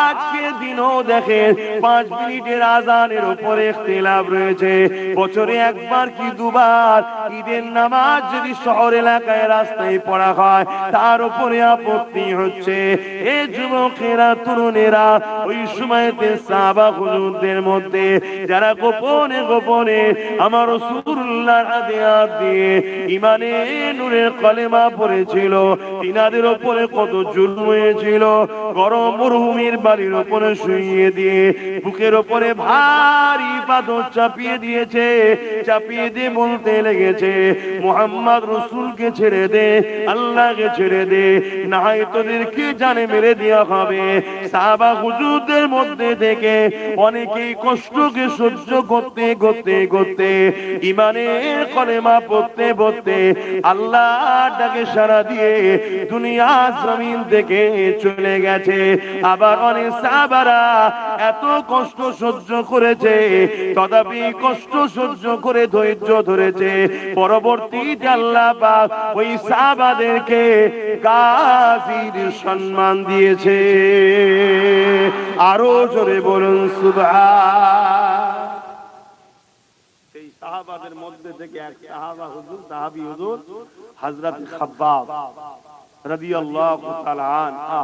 [SPEAKER 1] আজকে দিনও দেখেন 5 মিনিটের আজানের উপরে ইখতিলাফ রয়েছে। বছরে একবার কি দুবার ঈদের নামাজ যদি শহর এলাকায় রাস্তায় পড়া হয়, তার উপরে আপত্তি হচ্ছে। এই যুবকেরা, তরুণেরা ওই সময়তে সাহাবা হুজুরদের মধ্যে যারা গোপনে গোপনে আমার রাসূলুল্লাহর হাদিয়াত দিয়ে ইমানে নূরের কলেমা পড়েছিল, তিনাদের উপরে কত জুলুম হয়েছিল। গরম মরুভূমির বালির উপরে শুইয়ে দিয়ে বুকের উপরে ভারী পাথর চাপিয়ে দিয়েছে। চাপিয়ে দিয়ে বলতে লেগেছে, মুহাম্মদ রাসূলকে ছেড়ে দে, আল্লাহকে ছেড়ে দে, না হয় তোদেরকে জানে মেরে দেওয়া হবে। সাহাবা হুজুরদের মধ্যে থেকে অনেকেই কষ্টকে সহ্য করতে করতে করতে ইমানের কলেমা পড়তে পড়তে আল্লাহর ডাকে সাড়া দিয়ে দুনিয়া জমিন থেকে চলে গেছে। আবার অনেক সাহাবারা এত কষ্ট সহ্য করেছে, তথাপি কষ্ট সহ্য করে ধৈর্য ধরেছে। পরবর্তীতে আল্লাহ পাক ওই সাহাবাদেরকে গাজীর সম্মান দিয়েছে। আরো জোরে বলুন সুবহান। সেই সাহাবাদের মধ্যে থেকে এক সাহাবী হুজুর হযরত খাব্বাব রাদিয়াল্লাহু তাআলা আনহু,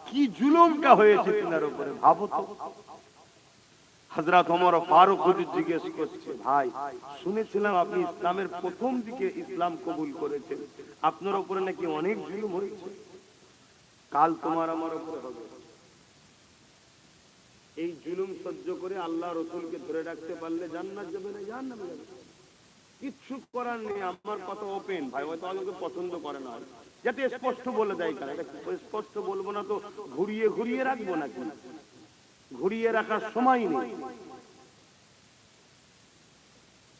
[SPEAKER 1] কি জুলুমটা হয়েছে তিনার উপরে ভাবো তো। হযরত ওমর ফারুক হুজুর জিজ্ঞেস করছে, ভাই শুনেছিলাম আপনি ইসলামের প্রথম দিকে ইসলাম কবুল করেছেন, আপনার উপরে নাকি অনেক জুলুম হয়েছে, কাল তোমার আমার উপরে হবে। এই জুলুম সহ্য করে আল্লাহ রাসূলকে ধরে রাখতে পারলে জান্নাত যাবে না জাহান্নামে যাবে। কিচ্ছু করার নেই। আমার কথা ওপেন ভাই, হয়তো অনেকে পছন্দ করে না, যাতে স্পষ্ট বলে দেয়। কারণ এটা স্পষ্ট বলবো না তো ঘুরিয়ে ঘুরিয়ে রাখবো নাকি? ঘুরিয়ে রাখার সময় নেই।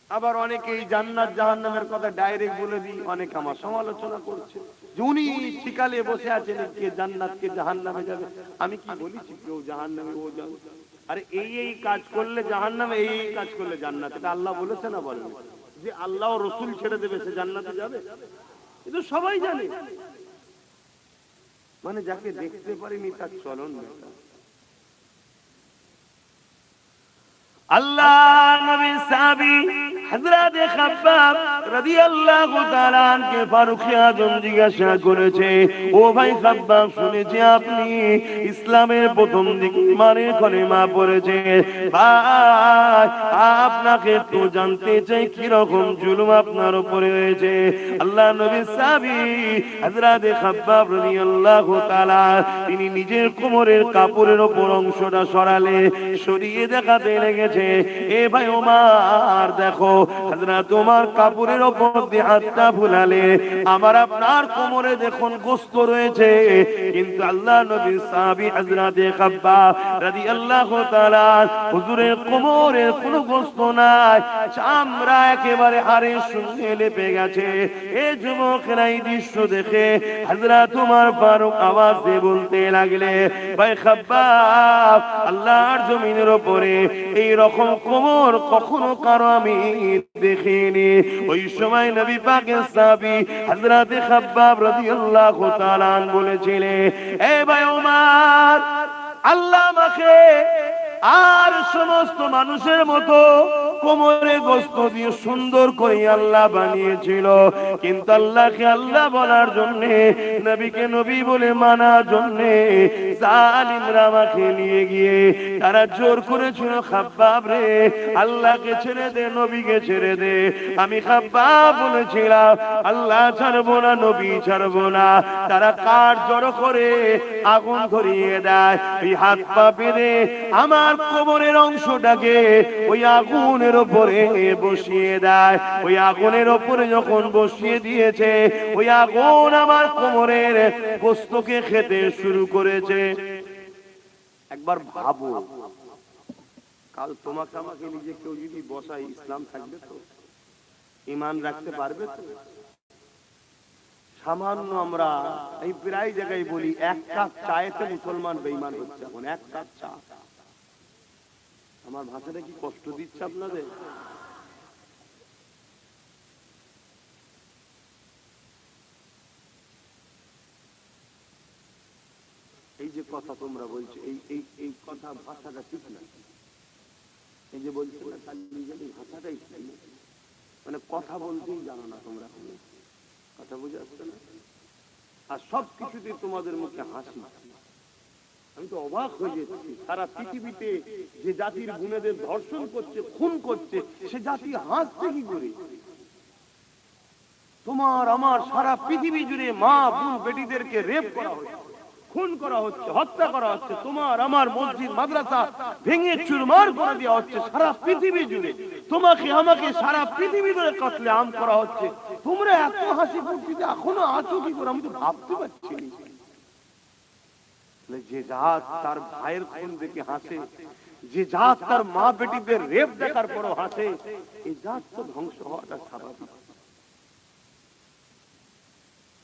[SPEAKER 1] আবার অনেকেই জান্নাত জাহান্নামের কথা ডাইরেক্ট বলে দিই। অনেকে আমার সমালোচনা করছে যে উনি শিকালে বসে আছেন, কে জান্নাত কে জাহান্নামে যাবে। আমি কি বলেছি কেউ জাহান্নামে ও যাবে? আরে এই এই কাজ করলে জাহান্নামে, এই এই কাজ করলে জান্নাত, এটা আল্লাহ বলেছে না? বলেন যে আল্লাহ ও রাসূল ছেড়ে দেবে সে জান্নাতে যাবে? এটা সবাই জানে। মানে যাকে দেখতে পারিনি তার চলন না। আল্লাহ নবী সাহাবী হযরত খাব্বাব রাদিয়াল্লাহু তাআলা আনকে ফারুক আযম জিজ্ঞাসা করেছে, ও ভাই খাব্বাব, শুনেছি আপনি ইসলামের প্রথম দিকে মানে কলেমা পড়েছে, ভাই আপনাকে একটু জানতে চাই কি রকম জুলুম আপনার উপরে হয়েছে। আল্লাহ নবী সাহাবী হযরত খাব্বাব রাদিয়াল্লাহু তাআলা তিনি নিজের কোমরের কাপড়ের উপর অংশটা সরালে সরিয়ে দেখাতে লেগেছে, এ ভাই ওমর দেখো, হযরত ওমর কাপড়ের উপর দিয়ে হাতটা বুলালে আমার আপনার কোমরে দেখুন গোশত রয়েছে, কিন্তু আল্লাহ নবী সাহাবী হযরত খাব্বাব রাদিয়াল্লাহু তাআলা হুজুরের কোমরে কোনো গোশত নাই, চামড়া একেবারে হাড়ের সঙ্গে লেপে গেছে। এই যুবকেরা এই দৃশ্য দেখে হযরত ওমর ফারুক আওয়াজ দিয়ে বলতে লাগলে, ভাই খাব্বাব, আল্লাহর জমিনের উপরে এই রকম কোমর কখনো কারো আমি দেখিনি। ওই সময় নবী পাকের সাহাবী হযরত খাব্বাব রাদিয়াল্লাহু তাআলা বলেছিলেন, এ ভাই ওমর, আল্লাহ আমাকে আর সমস্ত মানুষের মতো কোমরে গোশত দিয়ে সুন্দর করে আল্লাহ বানিয়েছিল, কিন্তু আল্লাহকে আল্লাহ বলার জন্য, নবীকে নবী বলে মানার জন্য জালিমরা আমাকে নিয়ে গিয়ে তারা জোর করেছিল, খাব্বাব রে, আল্লাহকে ছেড়ে দে, নবীকে ছেড়ে দে। আমি খাব্বাব বলেছিলাম, আল্লাহ ছাড়বো না, নবী ছাড়বো না। তারা কাঠ জড়ো করে আগুন ধরিয়ে দেয়, এই হাত পা বেঁধে আমার কোমরের অংশটাকে ওই আগুনের উপরে বসিয়ে দেয়। ওই আগুনের উপরে যখন বসিয়ে দিয়েছে, ওই আগুন আমার কোমরের গোশতকে খেতে শুরু করেছে। একবার ভাবো, কাল তোমাকে আমাকে নিজে কেউ যদি বসায়, ইসলাম থাকবে তো? ঈমান রাখতে পারবে তো? সামান্য আমরা এই প্রায় জায়গায় বলি, এক কাপ চায়েতে মুসলমান বেঈমান হচ্ছে। এখন এক কাপ চা, আমার ভাষাটা কি কষ্ট দিচ্ছে আপনাদের? এই যে কথা তোমরা বলছো, এই কথা ভাষাটা ঠিক না। এই যে বলছো না, তার নিজের ভাষাটাই ঠিক না, মানে কথা বলতেই জানো না তোমরা। কথা বুঝে আসছে না? আর সব কিছুতে তোমাদের মুখে হাসি। আমি তো অবাক হয়ে যাচ্ছি, সারা পৃথিবীতে যে জাতির বোনেদের ধর্ষণ করছে, খুন করছে, সে জাতি হাসছে কি করে? তোমার আমার সারা পৃথিবী জুড়ে মা বোন বেটিদেরকে রেপ করা হচ্ছে, খুন করা হচ্ছে, হত্যা করা হচ্ছে। তোমার আমার মসজিদ মাদ্রাসা ভেঙে চুরমার করে দেওয়া হচ্ছে সারা পৃথিবী জুড়ে। তোমাকে আমাকে সারা পৃথিবী জুড়ে কতলে আম করা হচ্ছে। তোমরা এত হাসি ফুর্তিতে এখনো আছো কি করে? আমি তো ভাবতে পারছি না। যে জাত তার ভাইয়ের খুন দেখে হাসে, যে জাত তার মা বেটিদের রেপ দেখার পরও হাসে, এই জাত তো ধ্বংস হওয়াটা স্বাভাবিক।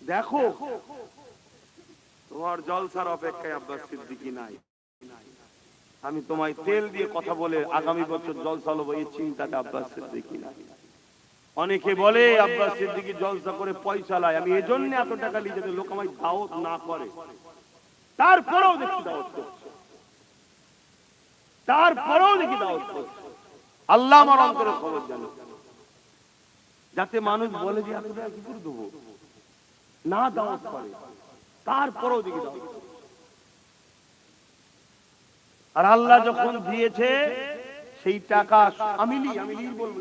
[SPEAKER 1] দেখো, তোমার জলসার অপেক্ষায় আব্বাস সিদ্দিকী নাই। আমি তোমায় তেল দিয়ে কথা বলে আগামী বছর জলসা হবো, এই চিন্তাটা আব্বাস সিদ্দিকী নাই। অনেকে বলে আব্বাস সিদ্দিকী জলসা করে পয়সা লায়, আমি এজন্য এত টাকা নিয়ে যাতে লোক আমায় দাওয়াত না করে। তারপরেও দেখি দাওয়াত করছে, তারপরেও দেখি দাওয়াত করছে। আল্লাহ আমার অন্তরের খবর জানে, যাতে মানুষ বলে যে এত টাকা কি করে দেবো, না দাওয়াত করে, তারপরেও দেখি দাওয়াত। আর আল্লাহ যখন দিয়েছে সেই টাকা আমি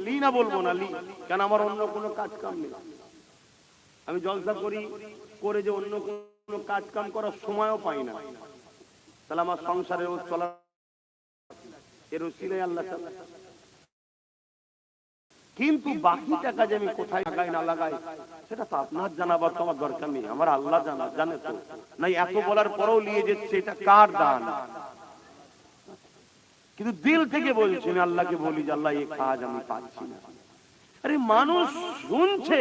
[SPEAKER 1] লি না বলবো না, লি কেন আমার অন্য কোনো কাজ কাম নেই। আমি জলসা করি করে যে অন্য কোনো কাজ কাম করার সময়ও পাই না, তাহলে আমার সংসারের চলা এর ওসিলায় আল্লাহ। কিন্তু বাকি টাকা যে আমি কোথায় লাগাই না লাগাই সেটা তো আপনার জানাবার তো আমার দরকার নেই, আমার আল্লাহ জানে তো। নাই এত বলার পরেও নিয়ে যাচ্ছে, এটা কার দান? কিন্তু দিল থেকে বলছি, আমি আল্লাহকে বলি যে আল্লাহ এই কাজ আমি পাচ্ছি না। আরে মানুষ শুনছে,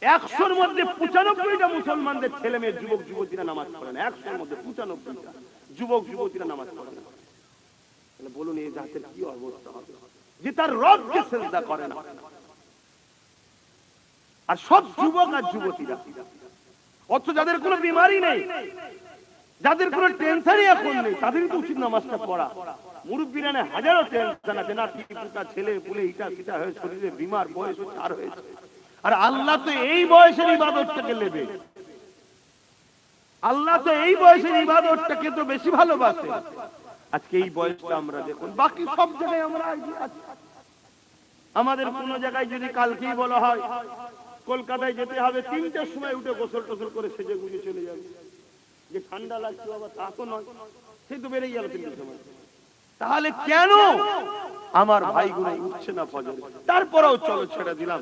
[SPEAKER 1] 100-র মধ্যে 95টা মুসলমানদের ছেলে মেয়ে যুবক যুবতীরা নামাজ পড়ে না। 100-র মধ্যে 95টা যুবক যুবতীরা নামাজ পড়ে না। তাহলে বলুন এই জাতের কি অবস্থা হবে, যে তার রবকে সিজদা করে না। আর সব যুবক আর যুবতীরা, অথচ যাদের কোনো বিমারি নেই, যাদের কোনো টেনশনই এখন নেই, তাদেরই তো উচিত নামাজটা পড়া। মুরব্বীরা না হাজারো টেনশন আছে, না পিতা ছেলে পুলে ইটা কিটা হয়ে শরীরে বিমার, বয়স চার হয়েছে। আর আল্লাহ তো এই বয়সের ইবাদতটাকে নেবে, আল্লাহ তো এই বয়সের ইবাদতটাকে তো বেশি ভালোবাসে। আজকে এই বয়সটা আমরা দেখুন, বাকি সব জায়গায় আমরা এগিয়ে আছি। আমাদের কোন জায়গায় যদি কালকেই বলা হয় কলকাতায় যেতে হবে, 3টার সময় উঠে গোসল টোসল করে সেজে গুজে চলে যাবে, যে ঠান্ডা লাগছে বাবা তা তো নয়, সেই তো বেড়েই গেল 3টার সময়। তাহলে কেন আমার ভাইগুলো উঠছে না ফজর? তারপরেও চলো ছেড়ে দিলাম,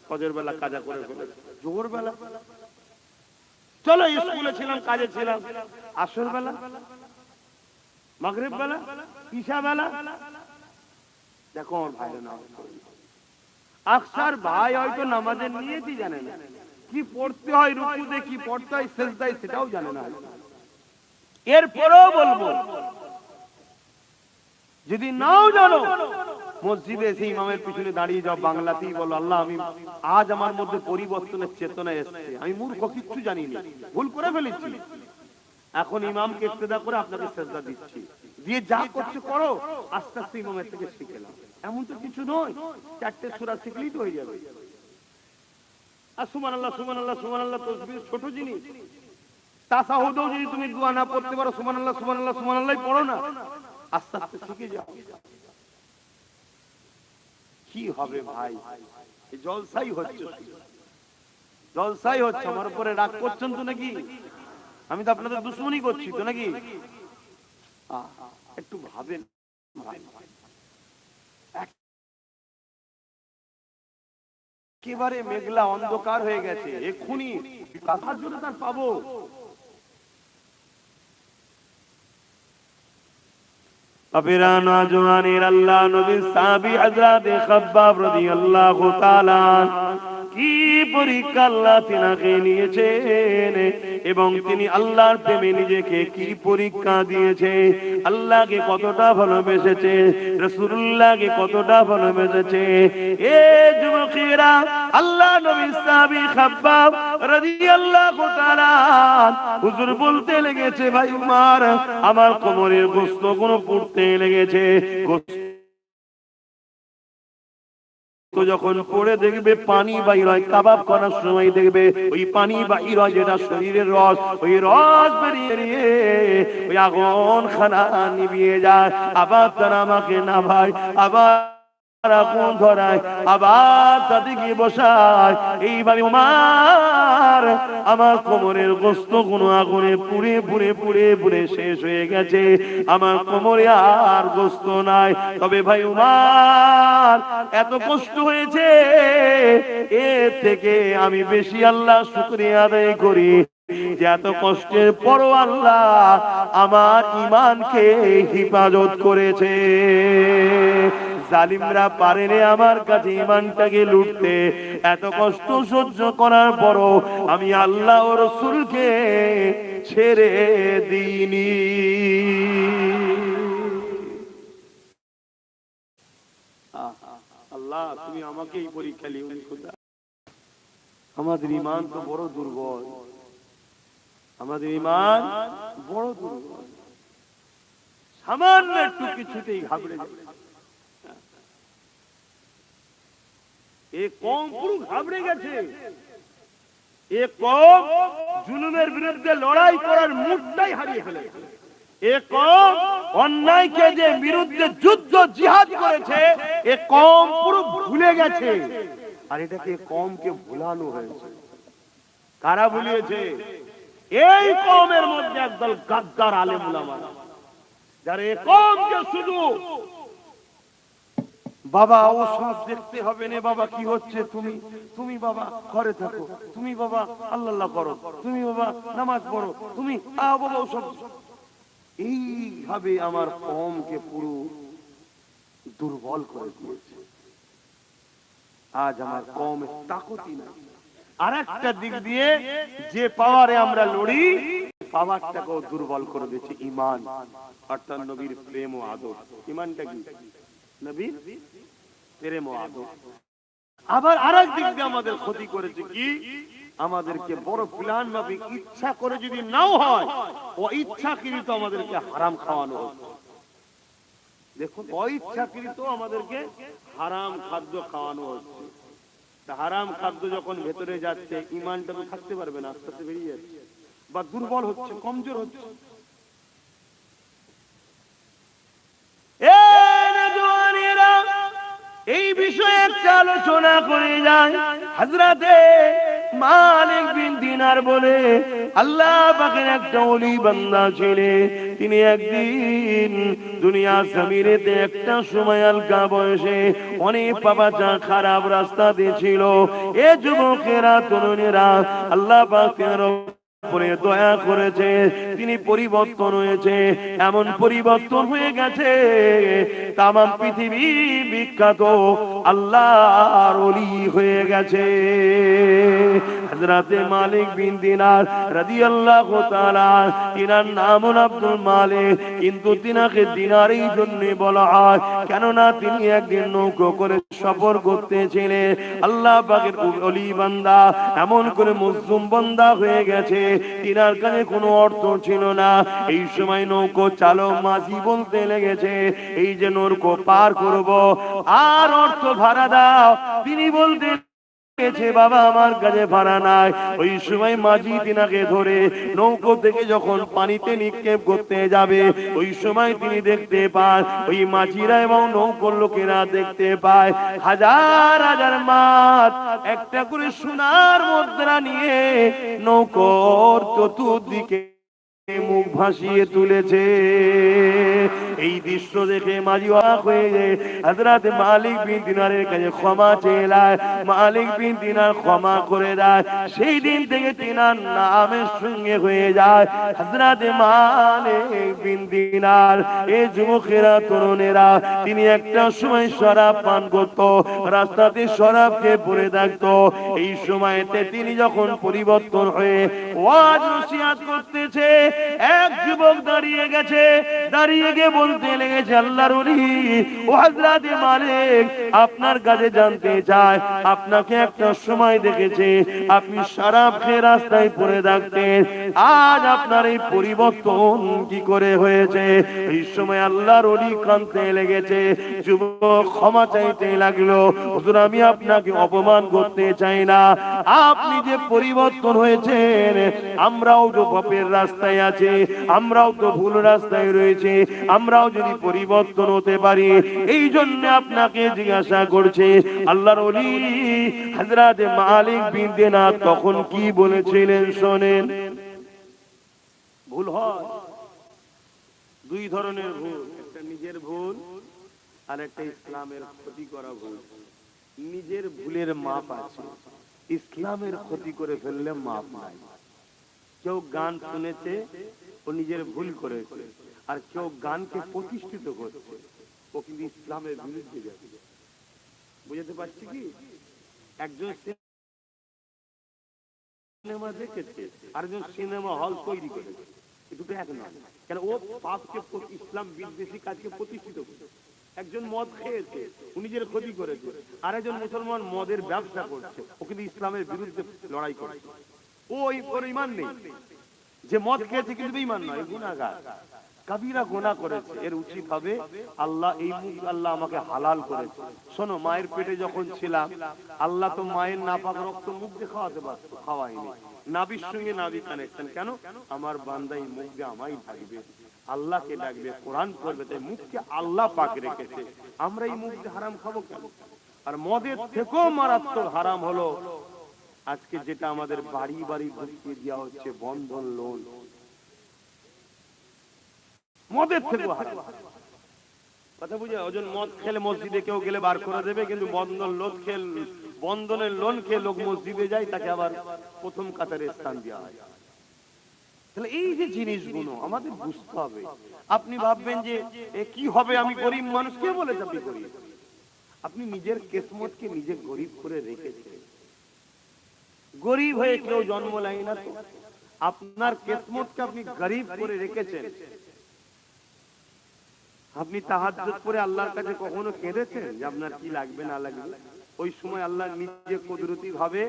[SPEAKER 1] ফজর বেলা কাজা করে ফেলে, জোহর বেলা চলো স্কুলে ছিলাম, কাজে ছিলাম, আসর বেলা, মাগরিব বেলা, ঈশা বেলা, দেখো আমার ভাইরা না আকসার ভাই হয়তো নামাজের নিয়তই জানে না, কি পড়তে হয় রুকুতে, কি পড়তে হয় সিজদায় সেটাও জানে না। এরপরেও বলবো যদি নাও জানো, মসজিদে এসে ইমামের পিছনে দাঁড়িয়ে যাও, বাংলাতেই বলো আল্লাহ আমি আজ আমার মধ্যে পরিবর্তনের চেতনা এসেছে, আমি মূর্খ কিচ্ছু জানি না, ভুল করে ফেলেছি, এখন ইমামকে ইক্তেদা করে আপনাকে সিজদা দিচ্ছি, দিয়ে যা করছো করো, আস্তে আস্তে ইমামের থেকে শিখে নাও। এমন তো কিছু নয় 4টে সূরা শিখলেই তো হয়ে যাবে। আর সুবহানাল্লাহ সুবহানাল্লাহ সুবহানাল্লাহ তাসবিহ ছোট জিনিস, তাশাহুদেও যদি তুমি দোয়া না পড়তে পারো, সুবহানাল্লাহ সুবহানাল্লাহ সুবহানাল্লাহ পড়ো না, আস্তে আস্তে শিখে যাও। কি হবে ভাই, এই জলসাই হচ্ছে, জলসাই হচ্ছে। আমার উপরে রাগ করছেন তো নাকি? আমি তো আপনাদের দুশমনি করছি তো নাকি? একটু ভাবেন ভাই, একেবারে মেঘলা অন্ধকার হয়ে গেছে, এক্ষুনি কাঁথার জন্য তার পাবো। আবিরানা জওয়ানের আল্লাহ নবী সাহাবী হযরত খাব্বাব রাদিয়াল্লাহু তাআলা কি পরীক্ষা আল্লাহ তিনাকে নিয়েছেন, এবং তিনি আল্লাহর প্রেমে নিজেকে কি পরীক্ষা দিয়েছে, আল্লাহকে কতটা ভালোবেসেছে, রাসূলুল্লাহকে কতটা ভালোবেসেছে। এ যুবকেরা, আল্লাহ নবী সাহাবী খাব্বাব রাদিয়াল্লাহু তাআলা হুজুর বলতে লেগেছে, ভাই উমর আমার কোমরের গোশত কোন পড়তে লেগেছে, যখন পড়ে দেখবে পানি বাইর হয়, কাবাব করার সময় দেখবে ওই পানি বাইর হয়, যেটা শরীরের রস, ওই রস বেরিয়ে ওই আগুন খানা নিভিয়ে যায়, আবার তারা আমাকে না ভাই আবার আগুন ধরায়, আবার তাদেরকে বসায়। এইভাবে উমার আমার কোমরের গোশত কোন আগুনে পুড়ে পুড়ে পুড়ে পুড়ে শেষ হয়ে গেছে, আমার কোমরে আর গোশত নাই। তবে ভাই উমার এত কষ্ট হয়েছে, এর থেকে আমি বেশি আল্লাহ শুকরিয়া আদায় করি যে এত কষ্টের পরও আল্লাহ আমার ঈমানকে হিফাজত করেছে। জালিমরা পারেনি আমার কাছে ঈমানটাকে লুটতে, এত কষ্ট সহ্য করার পরও আমি আল্লাহ ও রাসূলকে ছেড়ে দিইনি। আল্লাহ তুমি আমাকে এই পরীক্ষা নিও খোদা, আমাদের ঈমান তো বড় দুর্বল, আমাদের ঈমান বড় দুর্বল, সামান্য একটু কিছুতেই ঘাবড়ে যায়। এ কম পুরো ঘাবড়ে গেছে, এ কম জুলুমের বিরুদ্ধে লড়াই করার মুডটাই হারিয়ে ফেলেছে, এ কম অন্যায়কে যে বিরুদ্ধে যুদ্ধ জিহাদ করেছে, এ কম পুরো ভুলে গেছে। আর এটাকে কমকে ভুলানো হয়েছে। কারা ভুলিয়েছে? এই কমের মধ্যে একদল গাদ্দার আলেম উলামা, যারা এ কমকে শুধু বাবা ও সব দেখতে হবে না, বাবা কি হচ্ছে, তুমি তুমি বাবা ঘরে থাকো, তুমি বাবা আল্লাহ করো, তুমি বাবা নামাজ পড়ো, তুমি বাবা সব, এইভাবে আমার কমকে পুরো দুর্বল করে দিয়েছে। আজ আমার কমের তাকতই নাই। আর একটা দিক দিয়ে যে পাওয়ারে আমরা লড়ি, পাওয়ারটাকেও দুর্বল করে দিয়েছে ঈমান, অর্থাৎ নবীর প্রেম ও আদর। ঈমানটা কি? নবীর প্রেম ও আদর। আবার আরেক দিক দিয়ে আমাদের ক্ষতি করেছে কি, আমাদেরকে বড় প্ল্যান ভাবে ইচ্ছা করে যদি নাও হয়, ও ইচ্ছাকৃত আমাদেরকে হারাম খাওয়ানো হচ্ছে। দেখুন অইচ্ছাকৃত আমাদেরকে হারাম খাদ্য খাওয়ানো হচ্ছে। হারাম খাদ্য যখন ভেতরে যাচ্ছে, ইমানটা তো থাকতে পারবে না, আস্তে আস্তে বেরিয়ে যাচ্ছে বা দুর্বল হচ্ছে, কমজোর হচ্ছে। এই বিষয়ে একটা আলোচনা করে যায়। হযরতে মালিক বিন দিনার বলে আল্লাহ পাকের একটা ওলি বান্দা ছিলেন। তিনি একদিন দুনিয়ার জমিনেতে একটা সময় আলকা বয়সে অনেক পাপাচার খারাপ রাস্তাতে ছিল। এ যুবকেরা, তরুণেরা, আল্লাহ পাকের উপরে দয়া করেছে, তিনি পরিবর্তন হয়েছে। এমন পরিবর্তন হয়ে গেছে তাম পৃথিবী বিখ্যাত আল্লাহর ওলি হয়ে গেছে। হযরতে মালিক বিন দিনার রাদিয়াল্লাহু তাআলা, তিনার নাম হলো আব্দুল মালিক, কিন্তু তিনাকে দিনার এই জন্য বলা হয় কেননা তিনি একদিন নৌকো করে সফর করতেছিলেন। আল্লাহ পাকের ওলি বান্দা এমন করে মুসলিম বান্দা হয়ে গেছে, তিনার কাছে কোনো অর্থ ছিল না। এই সময় নৌকো চালক মাঝি বলতে লেগেছে, এই যে নৌকো পার করব, আর অর্থ ভাড়া দাও। তিনি বলতে বাবা আমার কাছে ভাড়া নাই। ওই সময় মাঝি তিনাকে ধরে নৌকো থেকে যখন পানিতে নিক্ষেপ করতে যাবে, ওই সময় তিনি দেখতে পান, ওই মাঝিরা এবং নৌকোর লোকেরা দেখতে পায় হাজার হাজার মাছ একটা করে সোনার মুদ্রা নিয়ে নৌকোর চতুর্দিকে মুখ ভাসিয়ে তুলেছে। এই দৃশ্য দেখে মাঝি অবাক হয়ে যায়। হযরত মালিক বিন দিনারের কাছে ক্ষমা চেয়ে মালিক বিন দিনার ক্ষমা করে দেয়। সেই দিন থেকে তিনার নামের সঙ্গে হয়ে যায় হযরত মালিক বিন দিনার। এই যুবকেরা, তরুণেরা, তিনি একটা সময় শরাব পান করত, রাস্তাতে শরাব খেয়ে পড়ে থাকতো। এই সময়তে তিনি যখন পরিবর্তন হয়ে ওয়াজ নসিহত করতেছে, এক যুবক দাঁড়িয়ে গেছে, দাঁড়িয়ে গিয়ে বলতে লেগেছে, আল্লাহর ওলি ও হযরতে মালিক, আপনার কাছে জানতে চায়, আপনাকে একটা সময় দেখেছে আপনি শরাব খেয়ে রাস্তায় পড়ে থাকতেন, আজ আপনার এই পরিবর্তন কি করে হয়েছে? এই সময় আল্লাহর ওলি কাঁদতে লেগেছে, যুবক ক্ষমা চাইতে লাগলো, হুজুর আমি আপনাকে অপমান করতে চাই না, আপনি যে পরিবর্তন হয়েছেন, আমরাও তো পাপের রাস্তায় আছি, আমরাও তো ভুল রাস্তায় রয়েছে, আমরাও যদি পরিবর্তন হতে পারি এই জন্য আপনাকে জিজ্ঞাসা করছে। আল্লাহর ওলি হযরত মালিক বিন দিনার তখন কি বলেছিলেন শোনেন। ভুল হয় দুই ধরনের ভুল, একটা নিজের ভুল আর একটা ইসলামের ক্ষতি করা ভুল। নিজের ভুলের মাপ আছে, ইসলামের ক্ষতি করে ফেললে মাপ নাই। কেউ গান শুনেছে, ও নিজের ভুল করেছে, আর কেউ গানকে প্রতিষ্ঠিত করছে, ও কিন্তু ইসলামের বিরুদ্ধে যাচ্ছে। বুঝতে পারছি কি? একজন সিনেমা দেখেছে, আরেকজন সিনেমা হল তৈরি করেছে, দুটো এক নয়। কেন? ও পাপকে, ইসলাম বিদ্বেষী কাজকে প্রতিষ্ঠিত করেছে। একজন মদ খেয়েছে, ও নিজের ক্ষতি করেছে, আরেকজন মুসলমান মদের ব্যবসা করছে, ও কিন্তু ইসলামের বিরুদ্ধে লড়াই করেছে। ওর ঈমান নেই, যে মদ খেয়েছে কিন্তু বেঈমান নয়, গুনাহগার, কবিরা গুনাহ করেছে। এর উচিত হবে আল্লাহ, এই মুখ আল্লাহ আমাকে হালাল করেছে। শোনো, মায়ের পেটে যখন ছিলাম, আল্লাহ তো মায়ের নাপাক রক্ত মুখ দিয়ে খাওয়াতে পারতো, খাওয়াইনি। নাবির সঙ্গে নাবি কানেকশন, কেন? আমার বান্দা এই মুখ দিয়ে আমায় ডাকবে, আল্লাহকে ডাকবে, কোরআন পড়বে, তাই মুখকে আল্লাহ পাক রেখেছে। আমরা এই মুখ দিয়ে হারাম খাবো কেন? আর মদের থেকেও মারাত্মক হারাম হলো আজকে যেটা আমাদের বাড়ি বাড়ি ঢুকিয়ে দেওয়া হচ্ছে, বন্ধন লোন। মদের থেকেও হারাম কথা বুঝে। ওজন মদ খেলে মসজিদে কেউ গেলে বার করে দেবে, কিন্তু বন্ধন লোন খেলে, বন্ধনের লোন খেয়ে লোক মসজিদে যায়, তাকে আবার প্রথম কাতারে স্থান দেওয়া হয়। তাহলে এই যে জিনিসগুলো আমাদের বুঝতে হবে। আপনি ভাববেন যে কি হবে, আমি গরিব মানুষ, কে বলেছে আপনি গরিব? আপনি নিজের কিসমতকে নিজে গরিব করে রেখেছেন। গরিব হয়ে কেউ জন্ম নেয় না তো, আপনার কিসমতকে আপনি গরিব করে রেখেছেন। আপনি তাহাজ্জুদ করে আল্লাহর কাছে কখনো কেঁদেছেন যে আপনার কি লাগবে না লাগবে? ওই সময় আল্লাহ নিজে কুদরতি ভাবে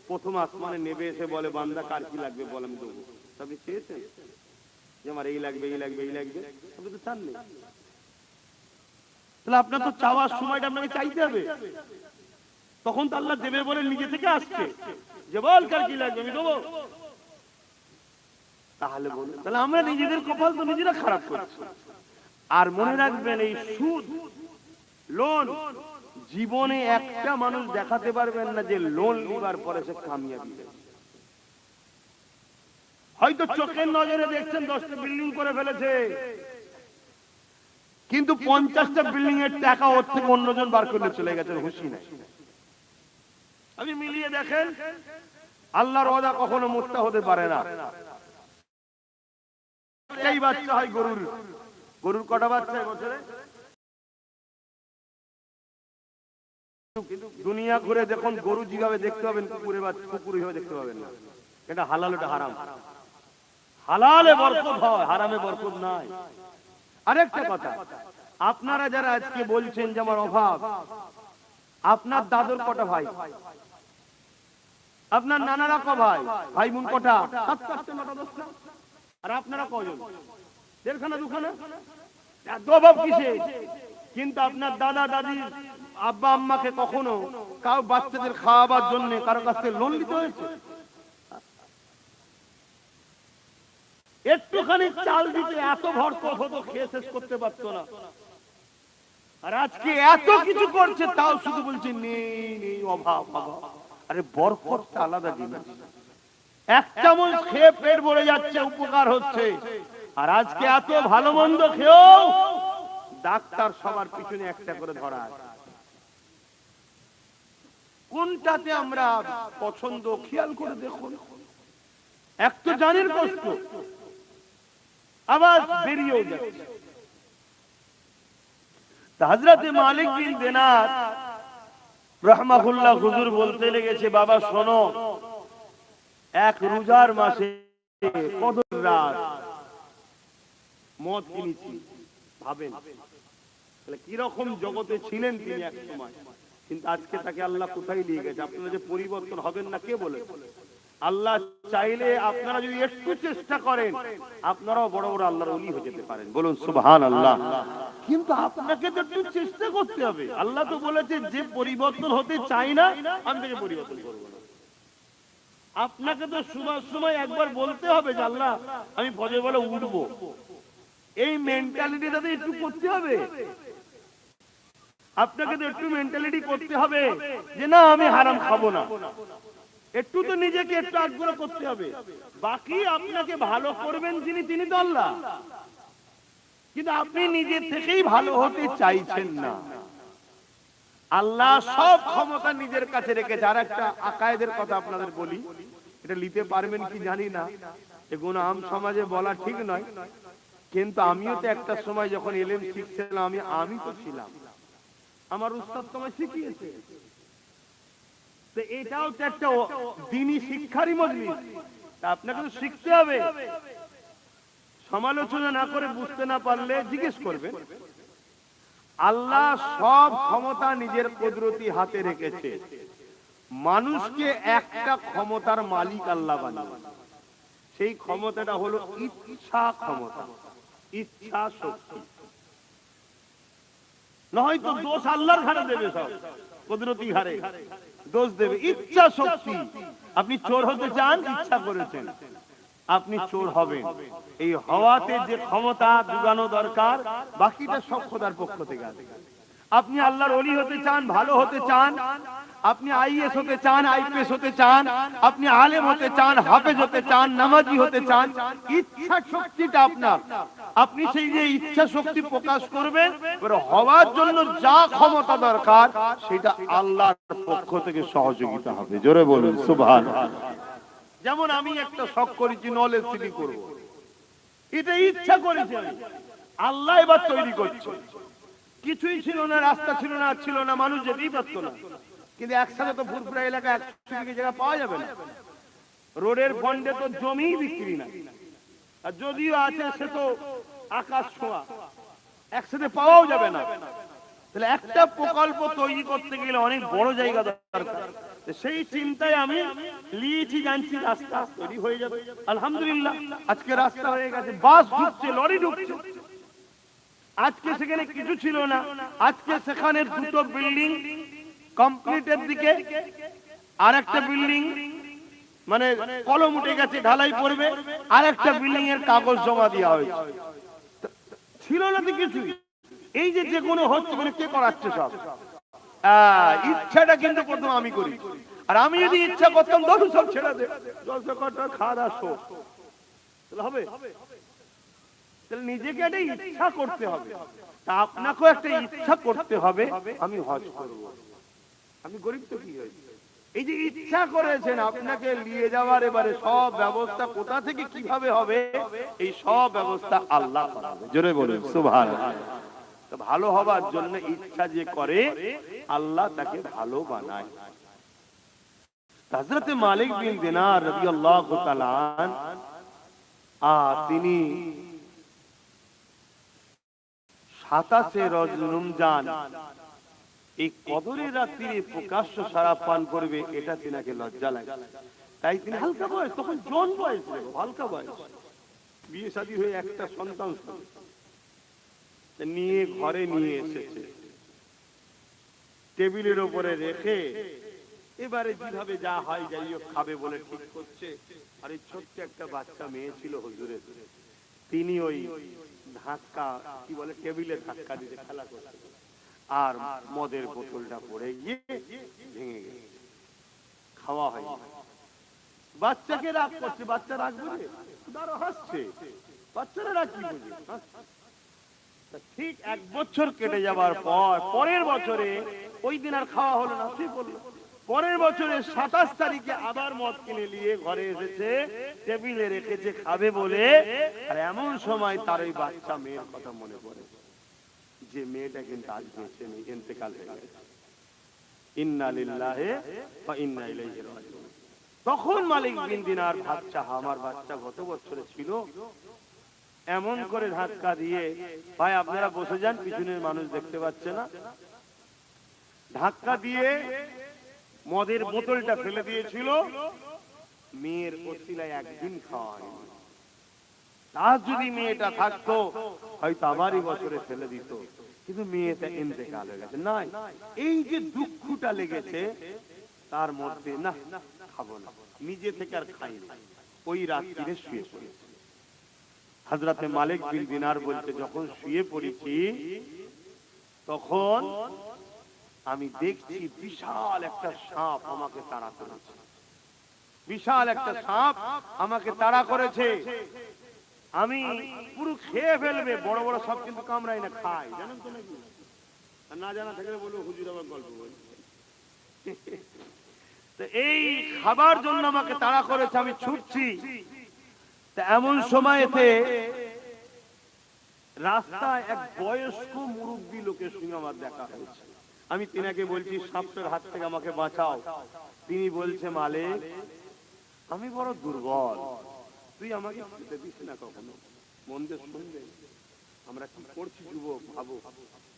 [SPEAKER 1] প্রথম আসমানে নেমে এসে বলে, বান্দা কার কি লাগবে বল, আমি দেবো। আপনি চেয়েছেন যে আমার এই লাগবে, এই লাগবে, এই লাগবে? আপনি তো চাননি। তাহলে আপনার তো চাওয়ার সময়টা আপনাকে চাইতে হবে, তখন তো আল্লাহ দেবে বলে নিজে থেকে আসছে যে বল কার কি লাগবে আমি দেবো। তাহলে বলুন, তাহলে আমরা নিজেদের কপাল তো নিজেরা খারাপ করছি। আর মনে রাখবেন, এই সুদ লোন জীবনে একটা মানুষ দেখাতে পারবেন না যে লোন নিবার পরে সে কামিয়াবি। হয়তো চোখের নজরে দেখছেন 10টা বিল্ডিং করে ফেলেছে, কিন্তু 50টা বিল্ডিং এর টাকা ওর থেকে অন্যজন বার করে চলে গেছে, হুঁশি নাই। আপনি মিলিয়ে দেখেন, আল্লাহর ওয়াদা কখনো মুক্তা হতে পারে না। একটাই বাচ্চা হয় গরুর, গরুর কটা বাচ্চা বছরে? দুনিয়া ঘুরে দেখুন, গরু যেভাবে দেখতে পাবেন কুকুরের বাচ্চা কুকুর হিসেবে দেখতে পাবেন না। এটা হালাল, এটা হারাম। হালালে বরকত হয়, হারামে বরকত নাই। আরেকটা কথা, আপনারা যারা আজকে বলছেন যে আমার অভাব, আপনার দাদুর কটা ভাই, আপনার নানারা ক ভাই, ভাই বোন কটা? 7টা 8টা 9টা 10টা। আর আপনারা কজন? 1.5খানা 2খানা। এত অভাব কিসে? কিন্তু আপনার দাদা দাদি আব্বা আম্মাকে কখনো কাউ বাচ্চাদের খাওয়াবার জন্য কারো কাছ থেকে লোন নিতে হয়েছে? একটুখানি চাল দিতে এত ভরকত হতো, খেয়ে শেষ করতে পারতো না। আর আজকে এত কিছু করছে, তাও শুধু বলছে নেই নেই, অভাব অভাব। আরে বরকতটা আলাদা জিনিস। এক চামচ খেয়ে পেট ভরে যাচ্ছে, উপকার হচ্ছে। আর আজকে এত ভালো মন্দ খেয়েও ডাক্তার সবার পিছনে একটা করে ধরা আছে। কোনটাতে আমরা পছন্দ খেয়াল করে দেখুন। এক তো জানের কষ্ট, আবার বেরিয়েও যাচ্ছে। হযরত মালিক বিন দিনার রাহমাহুল্লাহ হুজুর বলতে লেগেছে, বাবা শোনো, এক রোজার মাসে কদর রাত মদ কিনেছি। ভাবেন তাহলে কি রকম জগতে ছিলেন তিনি এক সময়। কিন্তু আজকে তাকে আল্লাহ কোথায় নিয়ে গেছে। আপনারা যে পরিবর্তন হবেন না, কে বলে? আল্লাহ চাইলে আপনারা যদি একটু চেষ্টা করেন, আপনারাও বড় বড় আল্লাহর ওলি হয়ে যেতে পারেন। বলুন সুবহানাল্লাহ। কিন্তু আপনাকে তো একটু চেষ্টা করতে হবে। আল্লাহ তো বলেছে, যে পরিবর্তন হতে চাই না আমি তাকে পরিবর্তন করব না। আপনাকে তো সময় একবার বলতে হবে যে আল্লাহ আমি ফজর বেলা উঠবো, এই মেন্টালিটিটা তো একটু করতে হবে। আপনাকে তো একটু মেন্টালিটি করতে হবে যে না আমি হারাম খাবো না। একটু তো নিজেকে একটু আগ্রহ করতে হবে। বাকি আপনাকে ভালো করবেন যিনি, তিনি তো আল্লাহ। কিন্তু আপনি নিজের থেকেই ভালো হতে চাইছেন না। আল্লাহ সব ক্ষমতা নিজের কাছে রেখেছে। আর একটা আকায়েদের কথা আপনাদের বলি, এটা নিতে পারবেন কি জানি না, এগুলো আম সমাজে বলা ঠিক নয়, কিন্তু আমিও তো একটা সময় যখন ইলম শিখছিলাম, আমি তো ছিলাম, আমার উস্তাদ তোমায় শিখিয়েছে। তো এটাও তো একটা দ্বীনি শিক্ষারই মজলিস, তা আপনাকে তো শিখতে হবে। সমালোচনা না করে, বুঝতে না পারলে জিজ্ঞেস করবেন। আল্লাহ সব ক্ষমতা নিজের কুদরতি হাতে রেখেছে। মানুষকে একটা ক্ষমতার মালিক আল্লাহ বানিয়েছে। সেই ক্ষমতাটা হলো ইচ্ছা ক্ষমতা, ইচ্ছা শক্তি। নয়তো দোষ আল্লাহর ঘাড়ে দেবে, সব কুদরতি ঘাড়ে দোষ দেবে। ইচ্ছা শক্তি। আপনি চোর হতে চান, ইচ্ছা করেছেন, আপনি চোর হবেন। এই হওয়াতে যে ক্ষমতা জোগানো দরকার, বাকিটা সব খোদার পক্ষ থেকে আছে। আপনি আল্লাহর ওলি হতে চান, ভালো হতে চান, আপনি আইএস হতে চান, আইপিএস হতে চান, আপনি আলেম হতে চান, হাফেজ হতে চান, নামাজি হতে চান, ইচ্ছা শক্তিটা আপনার। আপনি সেই যে ইচ্ছা শক্তি প্রকাশ করবেন, হওয়ার জন্য যা ক্ষমতা দরকার সেটা আল্লাহর পক্ষ থেকে সহযোগিতা হবে। জোরে বলুন সুবহানাল্লাহ। যেমন আমি একটা শখ করেছি, নলেজ সিটি করব, এটা ইচ্ছা করেছি আমি, আল্লাহ এবার তৈরি করছে। কিছুই ছিল না, রাস্তা ছিল না, ছিল না, মানুষ যেতেই পারত না। কিন্তু একসাথে তো ফুরফুরা এলাকা 100 জায়গা পাওয়া যাবে না। রোডের ফন্ডে তো জমি বিক্রি না, আর যদিও আছে সে তো আকাশ ছোঁয়া, একসাথে পাওয়াও যাবে না। তাহলে একটা প্রকল্প তৈরি করতে গেলে অনেক বড় জায়গা দরকার। সেই চিন্তায় আমি লিয়েছি, জানছি রাস্তা তৈরি হয়ে যাবে। আলহামদুলিল্লাহ আজকে রাস্তা হয়ে গেছে, বাস ঢুকছে, লরি ঢুকছে। আজকে সেখানে কিছু ছিল না, আজকে সেখানে দুটো বিল্ডিং কমপ্লিটের দিকে, আর একটা বিল্ডিং মানে কলম উঠে গেছে, ঢালাই পড়বে, আর একটা বিল্ডিং এর কাগজ জমা দেওয়া হয়েছে। ছিল না তো কিছু। এই যে যে কোনো হচ্ছে মানে কে করাচ্ছে সব? ইচ্ছাটা কিন্তু প্রথম আমি করি, আর আমি যদি ইচ্ছা করতাম ধরু সব ছেড়ে দে, খাওয়া দাওয়া শোক, তাহলে হবে? তাহলে নিজেকে একটা ইচ্ছা করতে হবে। তা আপনাকেও একটা ইচ্ছা করতে হবে, আমি হজ করব। আমি গরিব তো কি হয়েছে, এই যে ইচ্ছা করেছেন আপনাকে নিয়ে যাওয়ার, এবারে সব ব্যবস্থা কোথা থেকে কিভাবে হবে, এই সব ব্যবস্থা আল্লাহ করাবে। জোরে বলুন সুবহানাল্লাহ। তো ভালো হবার জন্য ইচ্ছা যে করে আল্লাহ তাকে ভালো বানায়। হযরত মালিক বিন দিনার রাদিয়াল্লাহু তাআলা তিনি 27 রমজান এই কদরের রাত্রিরে প্রকাশ্য শরাব পান করবে, এটা তিনাকে লজ্জা লাগে। তাই তিনি হালকা বয়স, তখন জন বয়স, হালকা বয়স, বিয়ে শাদী হয়ে একটা সন্তান নিয়ে ঘরে নিয়ে এসেছে, টেবিলের উপরে রেখে এবারে যেভাবে যা হয় যাই হোক খাবে বলে ঠিক করছে। আর এই ছোট্ট একটা বাচ্চা মেয়ে ছিল হুজুরের, তিনি ওই ধাক্কা কি বলে টেবিলে ধাক্কা দিতে খেলা করছে, আর মদের বোতলটা পড়ে গিয়ে ভেঙে গেছে, খাওয়া হয়। বাচ্চাকে রাগ করছে, বাচ্চা রাগ বুঝে তারা হাসছে, বাচ্চারা রাগ কি বুঝে। ঠিক 1 বছর কেটে যাবার পর পরের বছরে ওই দিন আর খাওয়া হলো না, ঠিক বললো। পরের বছরে 27 তারিখে আবার মদ কিনে নিয়ে ঘরে এসেছে, টেবিলে রেখেছে খাবে বলে। আর এমন সময় তার ওই বাচ্চা মেয়ের কথা মনে পড়ে, যে মেয়েটা কিন্তু আজ বেঁচে নেই, ইন্তেকাল হয়ে গেছে। ইন্না লিল্লাহি ওয়া ইন্না ইলাইহি রাজিউন। তখন মালিক বিন দিনার ভাবছে, আমার বাচ্চা গত বছরে ছিল। এমন করে ধাক্কা দিয়ে, ভাই আপনারা বসে যান, পিছনের মানুষ দেখতে পাচ্ছে না, ধাক্কা দিয়ে মদের বোতলটা ফেলে দিয়েছিল। মেয়ের ওসিলায় একদিন খাওয়া হয়নি। আজ যদি মেয়েটা থাকতো হয়তো আবারই বছরে ফেলে দিত, কিন্তু মেয়েটা ইন্তেকাল হয়ে গেছে। না, এই যে দুঃখটা লেগেছে তার মধ্যে, না খাবো না, নিজে থেকে আর খাই না, ওই রাত্রিরে শুয়ে পড়েছে। হযরতে মালিক বিন দিনার বলতে, যখন শুয়ে পড়েছি তখন আমি দেখছি বিশাল একটা সাপ আমাকে তাড়া করেছে, বিশাল একটা সাপ আমাকে তাড়া করেছে। আমি পুরো খেয়ে ফেলবে, বড় বড় সাপ কিন্তু কামড়ায় না, খায়, জানেন তো নাকি? আর না জানা থাকলে বলবো হুজুর আমার গল্প বলে। তো এই খাবার জন্য আমাকে তাড়া করেছে, আমি ছুটছি। তা এমন সময়তে রাস্তায় এক বয়স্ক মুরব্বী লোকের সঙ্গে আমার দেখা হয়েছে। আমি তিনাকে বলছি, সাপটার হাত থেকে আমাকে বাঁচাও। তিনি বলছে, মালিক আমি বড় দুর্বল, তুই আমাকে খেতে দিস না কখনো। মন দিয়ে শুনবে আমরা কি করছি, যুবক ভাবো,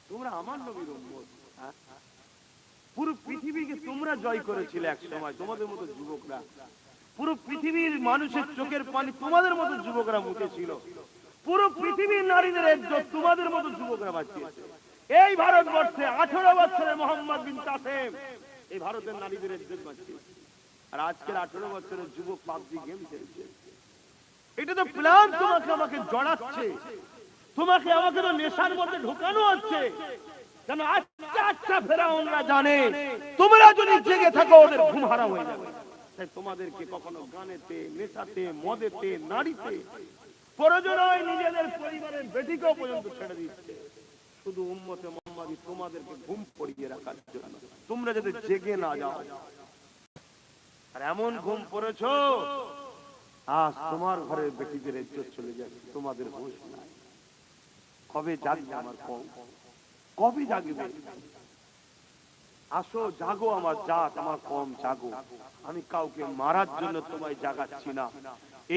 [SPEAKER 1] তোমরা আমার নবীর উম্মত, পুরো পৃথিবীকে তোমরা জয় করেছিলে এক সময়, তোমাদের মতো যুবকরা, পুরো পৃথিবীর মানুষের চোখের পানি তোমাদের মতো যুবকরা মুখেছিল, পুরো পৃথিবীর নারীদের ইজ্জত তোমাদের মতো যুবকরা বাঁচিয়েছে। এই ভারতবর্ষে 18 বছরের মোহাম্মদ বিন কাসেম এই ভারতের নারীদের ইজ্জত বাঁচিয়েছে। আর আজকের 18 বছরের যুবক পাবজি গেম খেলছে। এটা তো প্ল্যান তোমাকে আমাকে জড়াচ্ছে, তোমাকে আমাকে তো নেশার মধ্যে ঢোকানো হচ্ছে। কেন আচ্ছা ফেরাউনরা জানে তোমরা যদি জেগে থাকো ওদের ঘুম হারাম হয়ে যাবে, তাই তোমাদেরকে কখনো গানেতে, নেশাতে, মদেতে, নারীতে, প্রয়োজন হয় নিজেদের পরিবারের বেটিকেও পর্যন্ত ছেড়ে দিচ্ছে, শুধু উম্মতে মুহাম্মাদি তোমাদেরকে ঘুম পড়িয়ে রাখার জন্য, তোমরা যাতে জেগে না যাও। আর এমন ঘুম পড়েছো, আজ তোমার ঘরের বেটিদের ইজ্জত চলে যাবে, তোমাদের হুঁশ নাই। কবে জাগবে আমার কম, কবে জাগবে? আসো জাগো আমার জাত, আমার কম জাগো। আমি কাউকে মারার জন্য তোমায় জাগাচ্ছি না।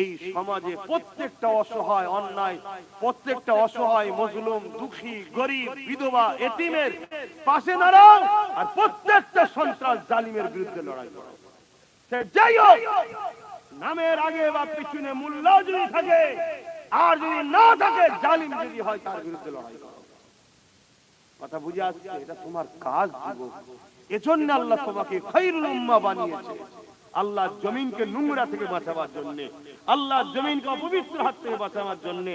[SPEAKER 1] এই সমাজে প্রত্যেকটা অসহায়, অন্যায়, প্রত্যেকটা অসহায়, মজলুম, দুঃখী, গরিব, বিধবা, এতিমের পাশে দাঁড়াও, আর প্রত্যেকটা সন্ত্রাস, জালিমের বিরুদ্ধে লড়াই করো। সে যাই হোক, নামের আগে বা পিছনে মূল্য যদি থাকে, আর যদি না থাকে, জালিম যদি হয়, তার বিরুদ্ধে লড়াই করো। কথা বুঝে আসছে? এটা তোমার কাজ যুবক। এজন্য আল্লাহ তোমাকে খায়রুল উম্মাহ বানিয়েছে। আল্লাহ জমিনকে নোংরা থেকে বাঁচাবার জন্য, আল্লাহ জমিনকে অপবিত্র হাত থেকে বাঁচাবার জন্য,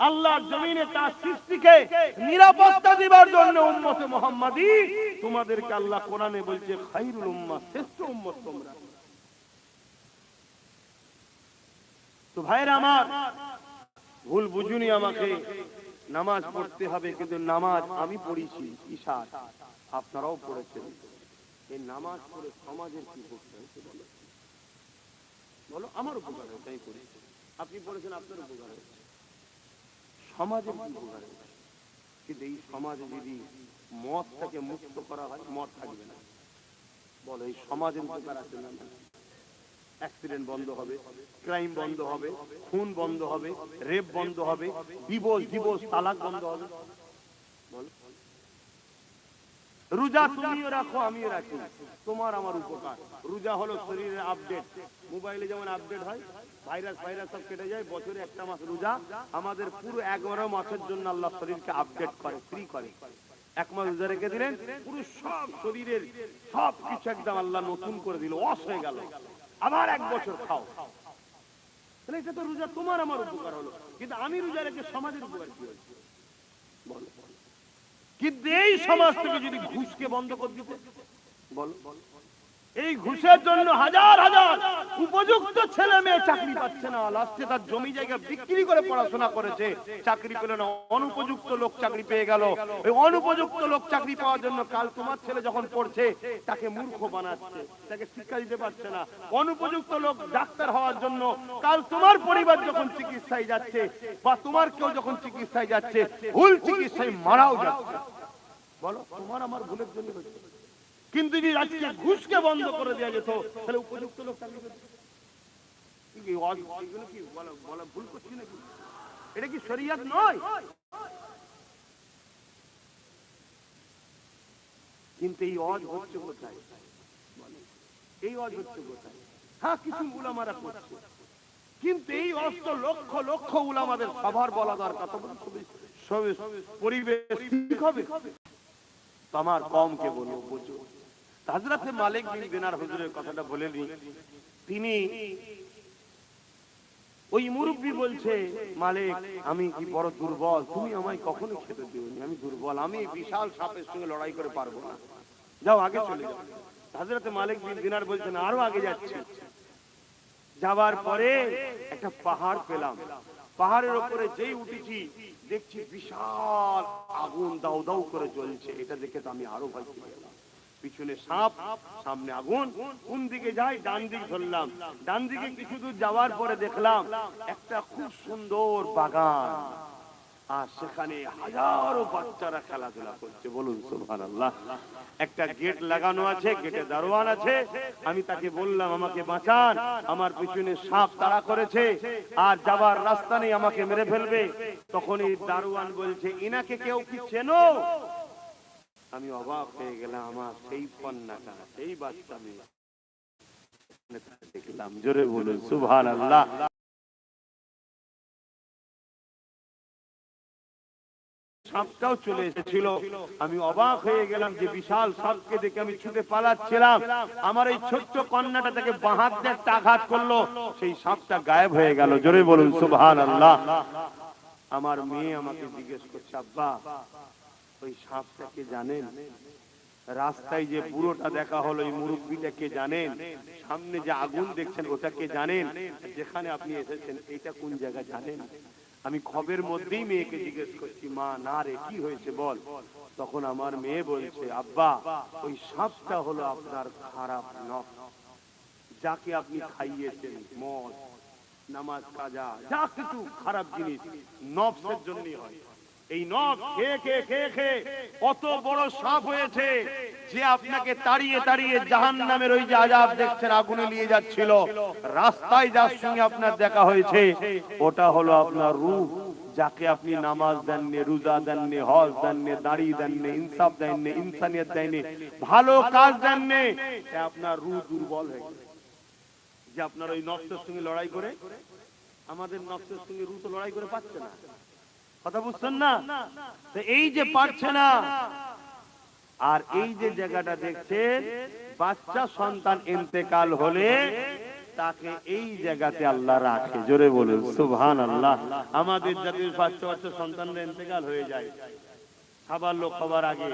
[SPEAKER 1] আল্লাহ জমিনে তার সৃষ্টিকে নিরাপত্তা দেবার জন্য উম্মতে মুহাম্মাদী তোমাদেরকে আল্লাহ কোরআনে বলছে খায়রুল উম্মাহ, শ্রেষ্ঠ উম্মত তোমরা। তো ভাইরা আমার, ভুল বুঝুনি আমাকে। নামাজ পড়তে হবে, কিন্তু নামাজ আমি পড়েছি ইশার, আপনারাও পড়েছেন। এই নামাজ পড়ে সমাজের কি করতে হয়েছে বলো? আমার উপকার হয়েছে, আমি পড়েছি। আপনি পড়েছেন, আপনার উপকার হয়েছে। সমাজের কি উপকার হয়েছে? কিন্তু এই সমাজে যদি মদটাকে মুক্ত করা হয়, মদ থাকবে না। বলো, এই সমাজের উপকার আছে না? অ্যাক্সিডেন্ট বন্ধ হবে, ক্রাইম বন্ধ হবে, খুন বন্ধ হবে, রেপ বন্ধ হবে, ডিভোর্স তালাক বন্ধ হবে। বলো, রোজা তুমিও রাখো, আমিও রাখি, তোমার আমার উপকার। রোজা হলো শরীরের আপডেট। মোবাইলে যেমন আপডেট হয়, ভাইরাস সব কেটে যায়। বছরে একটা মাস রোজা আমাদের পুরো 11 মাসের জন্য আল্লাহ শরীরকে আপডেট করে, ফ্রি করে। এক মাস রোজা রেখে দিলেন, পুরো সব শরীরের সব কিছু একদম আল্লাহ নতুন করে দিল, ওয়াশ হয়ে গেল। আবার 1 বছর খাও। তাহলে এটা তো রোজা তোমার আমার উপকার হলো। কিন্তু আমি রোজা রেখে সমাজের উপকার কি হচ্ছে বলো? কিন্তু এই সমাজ থেকে যদি ঘুষকে বন্ধ করে দিতে, বলো, এই ঘুষের জন্য হাজার হাজার উপযুক্ত ছেলে মেয়ে চাকরি পাচ্ছে না। লাস্টে তার জমি জায়গা বিক্রি করে পড়াশোনা করেছে, চাকরি পেল না। অনুপযুক্ত লোক চাকরি পেয়ে গেল। ওই অনুপযুক্ত লোক চাকরি পাওয়ার জন্য কাল তোমার ছেলে যখন পড়ছে তাকে মূর্খ বানাচ্ছে, তাকে শিক্ষা দিতে পারছে না। অনুপযুক্ত লোক ডাক্তার হওয়ার জন্য কাল তোমার পরিবার যখন চিকিৎসায় যাচ্ছে, বা তোমার কেউ যখন চিকিৎসায় যাচ্ছে, ভুল চিকিৎসায় মারাও যাচ্ছে। বলো, তোমার আমার ভুলের জন্য হচ্ছে। কিন্তু যদি আজকে ঘুষকে বন্ধ করে দেওয়া যেত, তাহলে উপযুক্ত লোক চাকরি পেত। ভুল করছি নাকি? এটা কি শরিয়ত নয়? কিন্তু এই ওয়াজ হচ্ছে কোথায়? এই ওয়াজ হচ্ছে কোথায়? হ্যাঁ, কিছু উলামারা করছে, কিন্তু এই ওয়াজ তো লক্ষ লক্ষ উলামাদের সবার বলা দরকার। পরিবেশ ঠিক হবে। আমার কমকে বলবো, বুঝো। হযরত মালিক বিন দিনার হুজুরের কথাটা বলে নি। তিনি ওই মুরব্বি বলছে, মালিক আমি কি বড় দুর্বল, তুমি আমায় কখনো খেতে দিওনি, আমি দুর্বল, আমি বিশাল সাপের সঙ্গে লড়াই করে পারবো না, যাও আগে চলে যাও। হযরত মালিক বিন দিনার বলছেন, আরো আগে যাচ্ছি। যাবার পরে একটা পাহাড় পেলাম। পাহাড়ের উপরে যেই উঠেছি দেখছি বিশাল আগুন দাউ দাউ করে জ্বলছে। এটা দেখে তো আমি আরো ভয় পেয়ে গেলাম। পিছনে সাপ, সামনে আগুন, কোন দিকে যাই? ডান দিক ধরলাম। ডান দিকে কিছু দূর যাওয়ার পরে দেখলাম একটা খুব সুন্দর বাগান, আর সেখানে হাজারো বাচ্চারা খেলাধুলা করছে। বলুন সুবহানাল্লাহ। একটা গেট লাগানো আছে, গেটে দারোয়ান আছে। আমি তাকে বললাম, আমাকে বাঁচান, আমার পিছনে সাপ তাড়া করেছে, আর যাবার রাস্তা নেই, আমাকে মেরে ফেলবে। তখন এই দারোয়ান বলছে, ইনাকে কেউ কি চেনো? আমি অবাক হয়ে গেলাম। আমার সেই কন্যাটা, সেই বাচ্চা মেয়ে দেখলাম। জোরে বলুন সুবহানাল্লাহ। সাপটাও চলে এসেছিল। আমি অবাক হয়ে গেলাম যে বিশাল সাপকে দেখে আমি ছুটে পালাচ্ছিলাম। আমার এই ছোট্ট কন্যাটা তাকে বাঁ হাত দিয়ে একটা আঘাত করলো, সেই সাপটা গায়েব হয়ে গেল। জোরে বলুন সুবহানাল্লাহ। আমার মেয়ে আমাকে জিজ্ঞেস করছে, আব্বা ওই সাপটাকে জানেন? রাস্তায় যে বুড়োটা দেখা হলো, এই মুরব্বিটাকে জানেন? সামনে যে আগুন দেখছেন ওটাকে জানেন? যেখানে আপনি এসেছেন এটা কোন জায়গা জানেন? আমি খবের মধ্যেই মেয়েকে জিজ্ঞেস করছি, মা না রে কি হয়েছে বল। তখন আমার মেয়ে বলছে, আব্বা ওই সাপটা হলো আপনার খারাপ নফস, যাকে আপনি খাইয়েছেন মদ, নামাজ, কাজা, যা কিছু খারাপ জিনিস নফসের জন্যই হয়। এই নফস খেয়ে খেয়ে খেয়ে খেয়ে অত বড় সাপ হয়েছে যে আপনাকে তাড়িয়ে তাড়িয়ে জাহান্নামের ওই যে আযাব দেখছেন, আগুনে নিয়ে যাচ্ছিল। রাস্তায় যার সঙ্গে আপনার দেখা হয়েছে ওটা হলো আপনার রূহ, যাকে আপনি নামাজ দেননি, রোজা দেননি, হজ দেননি, দাড়ি দেননি, ইনসাফ দেননি, ইনসানিয়ত দেননি, ভালো কাজ দেননি, আপনার রূহ দুর্বল হয়ে গেছে। যে আপনার ওই নফসের সঙ্গে লড়াই করে, আমাদের নফসের সঙ্গে রূহ তো লড়াই করে পাচ্ছে না। কথা বুঝছেন না? তো এই যে পারছে না, আর এই যে জায়গাটা দেখছেন, বাচ্চা সন্তান ইন্তেকাল হলে তাকে এই জায়গাতে আল্লাহ রাখে। জোরে বলুন সুবহানাল্লাহ। আমাদের জাতির বাচ্চা বাচ্চা সন্তানরা ইন্তেকাল হয়ে যায়, খাবার লোক খাবার আগে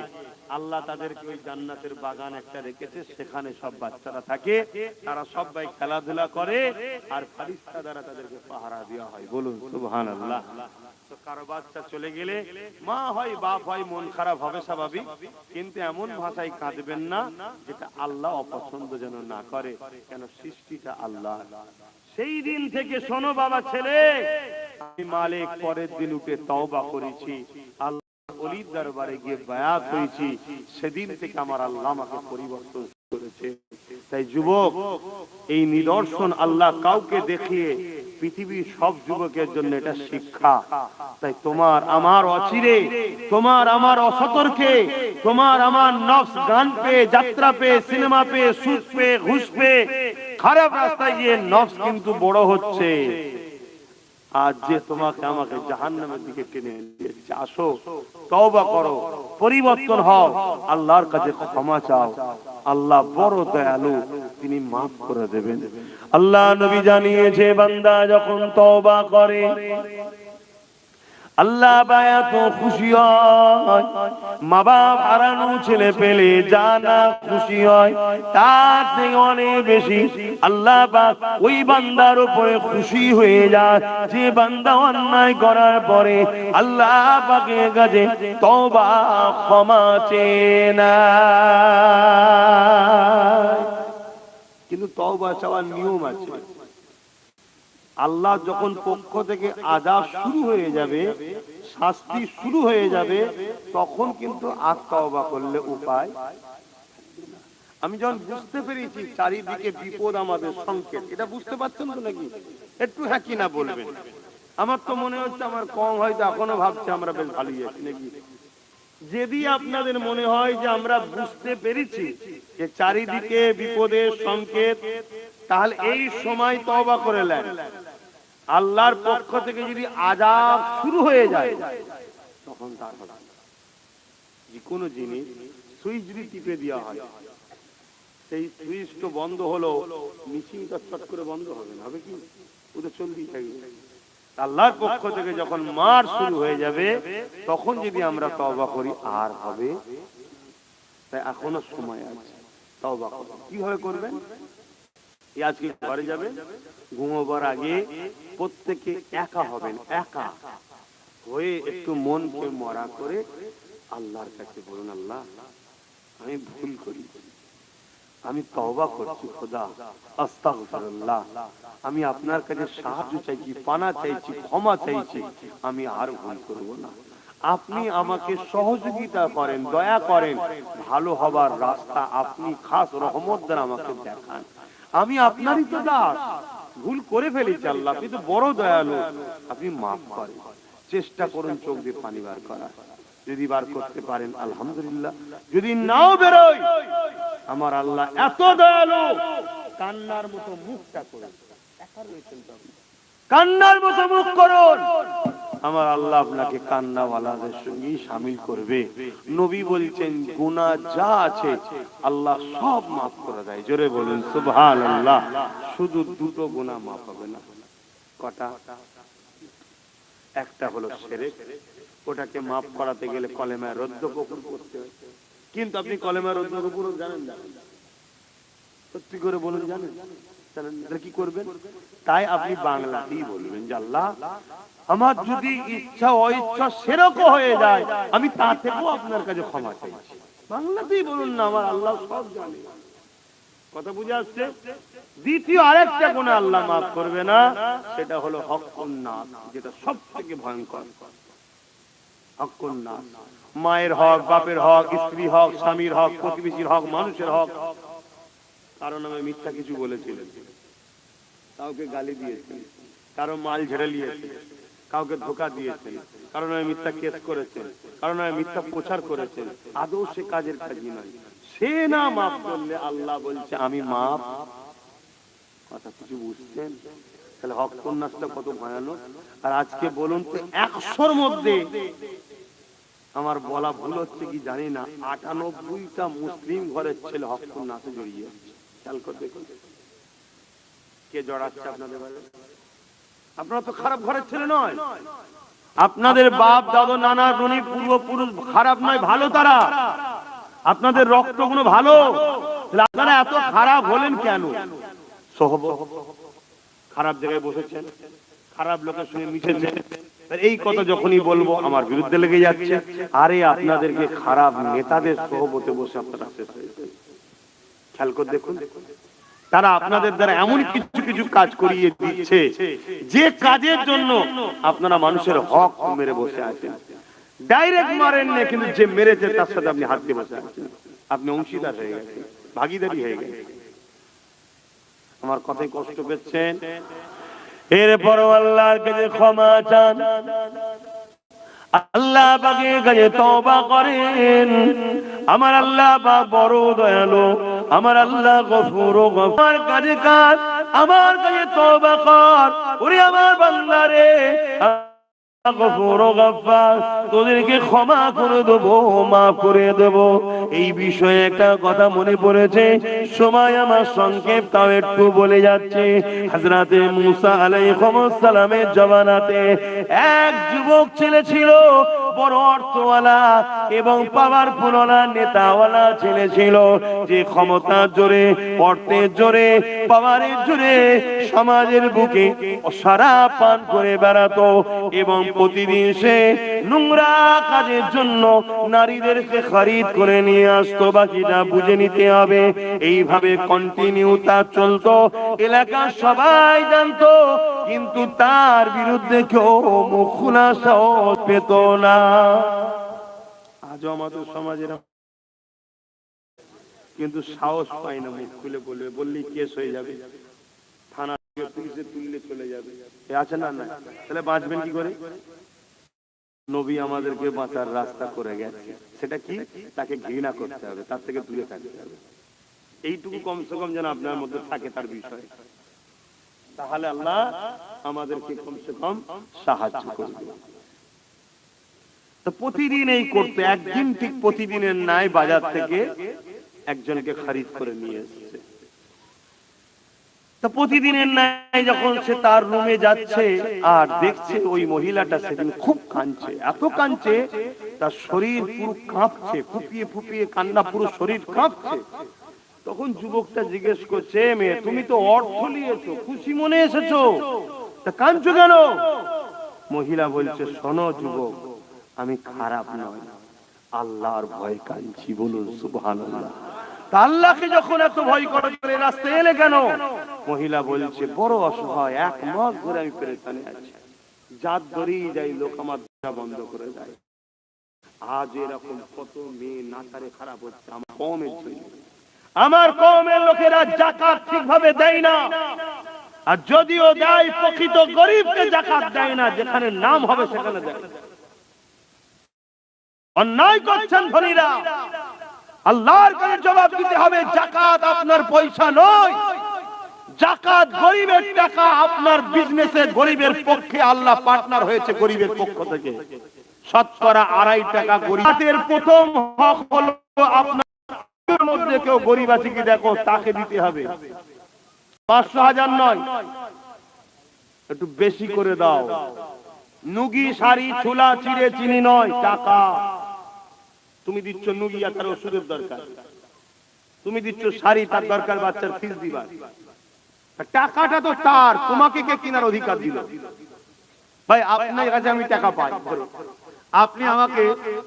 [SPEAKER 1] আল্লাহ তাদেরকে ওই জান্নাতের বাগান একটা রেখেছে, সেখানে সব বাচ্চারা থাকে, তারা সবাই খেলাধুলা করে, আর ফেরেশতা দ্বারা তাদেরকে পাহারা দেওয়া হয়। বলুন সুবহানাল্লাহ। তো কারো বাচ্চা চলে গেলে মা হয় বাপ হয় মন খারাপ হবে স্বাভাবিক, কিন্তু এমন ভাষায় কাঁদবেন না যেটা আল্লাহ অপছন্দ যেন না করে, কেন সৃষ্টিটা আল্লাহ। সেই দিন থেকে শোনো বাবা ছেলে, আমি মালিক পরের দিন উঠে তওবা করেছি, আল্লাহ ওলির দরবারে গিয়ে বায়াত হয়েছি, সেদিন থেকে আমার আল্লাহ আমাকে পরিবর্তন করেছে। তাই যুবক, এই নিদর্শন আল্লাহ কাউকে দেখিয়ে পৃথিবীর সব যুবকের জন্য এটা শিক্ষা। তাই তোমার আমার অচিরে, তোমার আমার অসতর্কে, তোমার আমার নফস গান পে, যাত্রা পে, সিনেমা পে, সুদ পে, ঘুষ পে, খারাপ রাস্তায় গিয়ে নফস কিন্তু বড় হচ্ছে। আজ যে তোমাকে আমাকে জাহান্নামের দিকে টেনে নিয়েছে, আসো তওবা করো, পরিবর্তন হও, আল্লাহর কাছে ক্ষমা চাও, আল্লাহ বড় দয়ালু, তিনি মাফ করে দেবেন। আল্লাহ নবী জানিয়েছে, বান্দা যখন তওবা করে আল্লাহ এত খুশি হয়, মা বাপ হারানো ছেলে পেলে জানা খুশি হয়, তার থেকে অনেক বেশি আল্লাহ পাক ওই বান্দার উপরে খুশি হয়ে যায় যে বান্দা অন্যায় করার পরে আল্লাহ পাকের কাছে তওবা ক্ষমা চেয়ে নেয়। কিন্তু তওবা চাওয়ার নিয়ম আছে। আল্লাহ যখন পক্ষ থেকে আযাব শুরু হয়ে যাবে, শাস্তি শুরু হয়ে যাবে, তখন কিন্তু আর তওবা করলে উপায়। আমি যখন বুঝতে পেরেছি চারিদিকে বিপদ আমাদের সংকেত, এটা বুঝতে পারছেন তো নাকি? একটু হ্যাঁ কি না বলবেন। আমার তো মনে হচ্ছে আমার কম, হয়তো এখনো ভাবছে আমরা বেশ ভালোই আছি নাকি। যদি আপনাদের মনে হয় যে আমরা বুঝতে পেরেছি যে চারিদিকে বিপদের সংকেত, তাহলে এই সময় তওবা করে নেন। আল্লাহর পক্ষ থেকে যদি আযাব শুরু হয়ে যায়, তখন তার হবে যে কোনো জিনিস সুইচ যদি টিপে দেওয়া হয়, সেই সুইচ তো বন্ধ হলো, মেশিনটা চট করে বন্ধ হবে না, হবে কি? ওটা চলতেই থাকবে। আল্লাহর পক্ষ থেকে যখন মার শুরু হয়ে যাবে, তখন যদি আমরা তওবা করি আর হবে। তাই এখনো সময় আছে, তওবা করুন। কিভাবে করবেন? আজকে ঘরে যাবেন, ঘুমোবার আগে প্রত্যেকে একা হবেন, একা হয়ে একটু মনকে মরা করে আল্লাহর কাছে বলুন, আল্লাহ আমি ভুল করি, আমি তওবা করছি, খোদা আস্তাগফিরুল্লাহ, আমি আপনার কাছে সাহায্য চাইছি, পানা চাইছি, ক্ষমা চাইছি, আমি আর ভুল করব না। আপনি আমাকে সহযোগিতা করেন, দয়া করেন, ভালো হবার রাস্তা আপনি খাস রহমত দ্বারা আমাকে দেখান। আমি আপনারই তো দাস, ভুল করে ফেলেছি, আল্লাহ আপনি তো বড় দয়ালু, আপনি মাফ করেন। চেষ্টা করুন চোখ দিয়ে পানি বার করা, যদি বার করতে পারেন আলহামদুলিল্লাহ, যদি নাও বেরোয় আমার আল্লাহ এত দয়ালু, কান্নার মতো মুখটা করুন, কান্নার মতো মুখ করুন, আমার আল্লাহ আপনাকে কান্নাওয়ালাদের সঙ্গে শামিল করবে। নবী বলছেন গুনাহ যা আছে আল্লাহ সব মাফ করে দেয়। জোরে বলুন সুবহানাল্লাহ। শুধু দুটো গুনাহ মাফ হবে না। কটা? একটা হলো শিরক, ওটাকে মাফ করাতে গেলে কলেমায় রদ্দ কবুল করতে হয়। কিন্তু আপনি কলেমায় রদ্দ কবুল জানেন না, সত্যি করে বলুন জানেন? জানেন না, কি করবেন? তাই আপনি বাংলাতেই বলবেন যে আল্লাহ আমার যদি ইচ্ছা অইচ্ছা সেরকম হয়ে যায়, আমি তা থেকেও আপনার কাছে ক্ষমা চাইছি। বাংলাতেই বলুন না, আমার আল্লাহ সব জানে। কথা বুঝে আসছে? দ্বিতীয় আরেকটা গুনাহ আল্লাহ মাফ করবে না, সেটা হলো হকুন নাস, যেটা সবথেকে ভয়ঙ্কর। হকুন নাস, মায়ের হক, বাপের হক, স্ত্রী হক, স্বামীর হক, প্রতিবেশীর হক, মানুষের হক। কারণ আমি মিথ্যা কিছু বলেছিলেন, কাউকে গালি দিয়েছেন, কারো মাল ঝেড়ে নিয়েছেন, কাউকে ধোকা দিয়েছেন, কারণ আমি মিথ্যা কেস করেছেন, কারণ আমি মিথ্যা প্রচার করেছেন, আদৌ সে কাজের কাজই নয়। সে না মাফ করলে আল্লাহ বলছে আমি মাফ। কথা কিছু বুঝছেন? তাহলে হক কন্যাসটা কত ভয়ানক। আর আজকে বলুন তো 100-র মধ্যে আমার বলা ভুল হচ্ছে কি জানি না, 98টা মুসলিম ঘরের ছেলে হক কন্যাসে জড়িয়ে যাচ্ছে। খেয়াল করে দেখুন কে জড়াচ্ছে আপনাদের বাড়ি। আপনারা তো খারাপ ঘরের ছেলে নয়, আপনাদের বাপ দাদা নানা নানি পূর্বপুরুষ খারাপ নয়, ভালো তারা, আপনাদের রক্তগুলো ভালো, আপনারা এত খারাপ হলেন কেন? সহবত খারাপ জায়গায় বসেছেন, খারাপ লোকের সঙ্গে মিশেছেন, এই কথা যখনই বলবো আমার বিরুদ্ধে লেগে যাচ্ছে। আরে আপনাদেরকে খারাপ নেতাদের সহবতে বসে আপনারা শেষ হয়েছে। খেয়াল করে দেখুন, তারা আপনাদের দ্বারা এমন কিছু কিছু কাজ করিয়ে দিচ্ছে যে কাজের জন্য আপনারা মানুষের হক মেরে বসে আছেন। ডাইরেক্ট মারেন না, কিন্তু যে মেরেছে তার সাথে আপনি হাত দিয়ে বসে আছেন, আপনি অংশীদার হয়ে গেছেন, ভাগিদারি হয়ে গেছেন। আমার কথায় কষ্ট পেয়েছেন? এরপরও আল্লাহর কাছে ক্ষমা চান, আল্লাহ পাকের কাছে তওবা করেন। আমার আল্লাহ পাক বড় দয়ালু, আমার আল্লাহ গফুর ও গফার। কাজে কাজ আমার কাছে তওবা কর, ওরে আমার বান্দা রে, গফুর ও গফার, তোদেরকে ক্ষমা করে দেবো, মাফ করে দেবো। এই বিষয়ে একটা কথা মনে পড়েছে, সময় আমার সংক্ষেপ, তাও একটু বলে যাচ্ছে। হযরতে মুসা আলাইহিস সালামের জামানাতে এক যুবক ছেলে ছিল, বড় অর্থওয়ালা এবং পাওয়ারফুল নেতাওয়ালা ছেলে ছিল, যে ক্ষমতার জোরে, অর্থের জোরে, পাওয়ারের জোরে সমাজের বুকে সারা পান করে বেড়াতো এবং প্রতিদিন সে নোংরা কাজের জন্য নারীদেরকে খরিদ করে নিয়ে আসতো। বাকিটা বুঝে নিতে হবে। এইভাবে কন্টিনিউ তা চলতো, এলাকার সবাই জানতো, কিন্তু তার বিরুদ্ধে কেউ মুখ খোলা সাহস পেত না। আজও আমাদের সমাজের কিন্তু সাহস পায় না, মুখ খুলে বলবে, বললেই কেস হয়ে যাবে, থানা পুলিশে তুললে চলে যাবে। আছে না? না, তাহলে বাঁচবেন কি করে? নবী আমাদেরকে বাঁচার রাস্তা করে গেছে, সেটা কি? তাকে ঘৃণা করতে হবে, তার থেকে দূরে থাকতে হবে। এইটুকু কমসে কম যেন আপনার মধ্যে থাকে তার বিষয়, তাহলে আল্লাহ আমাদেরকে কমসে কম সাহায্য করবে। তো প্রতিদিন এই করতে, একদিন ঠিক প্রতিদিনের নাই বাজার থেকে একজনকে খরিদ করে নিয়ে এসেছে। তো প্রতিদিনের নাই যখন সে তার রুমে যাচ্ছে আর দেখছে ওই মহিলাটা সেদিন খুব কাঁদছে, এত কাঁদছে তার শরীর পুরো কাঁপছে, ফুপিয়ে ফুপিয়ে কান্না, পুরো শরীর কাঁপছে। তখন যুবকটা জিজ্ঞেস করছে, মেয়ে তুমি তো অর্থ নিয়েছো, খুশি মনে এসেছো, তা কাঁদছো কেন? মহিলা বলছে, শোনো যুবক, আমি খারাপ নয়, আল্লাহর ভয় কাঁদছি। বলুন সুবহানাল্লাহ। আল্লাহকে যখন এত ভয় করে রাস্তায় এলে কেন? মহিলা বলছে, বড় অসহায়, 1 মাস ধরে আমি পেরেশানি আছি, যার ধরেই যাই লোক আমার দরজা বন্ধ করে দেয়। আজ এরকম কত মেয়ে নাচারে খারাপ হচ্ছে আমার কওমের জন্য। আমার কওমের লোকেরা যাকাত ঠিকভাবে দেয় না, আর যদিও দেয় প্রকৃত গরিবকে যাকাত দেয় না, যেখানে নাম হবে সেখানে দেয়। অন্যায় করছেন ধনীরা, আল্লাহর কাছে জবাব দিতে হবে। যাকাত আপনার পয়সা নয়, যাকাত গরিবের টাকা। আপনার বিজনেসে গরিবের পক্ষে আল্লাহ পার্টনার হয়েছে, গরিবের পক্ষ থেকে শতকরা 2.5 টাকা গরিবের প্রথম হক হলো আপনার মধ্যে কেউ গরিব আছে কি দেখো, তাকে দিতে হবে। 500,000 নয়, একটু বেশি করে দাও। নুগি শাড়ি ছোলা চিড়ে চিনি নয়, টাকা। তুমি দিচ্ছ নুগি, আর তার ওষুধের দরকার, তুমি দিচ্ছ শাড়ি, তার দরকার বাচ্চার ফিস দিবার, টাকাটা তো তার, তোমাকে কে কেনার অধিকার দিল? ভাই আপনার কাছে আমি টাকা পাই, আপনি আমাকে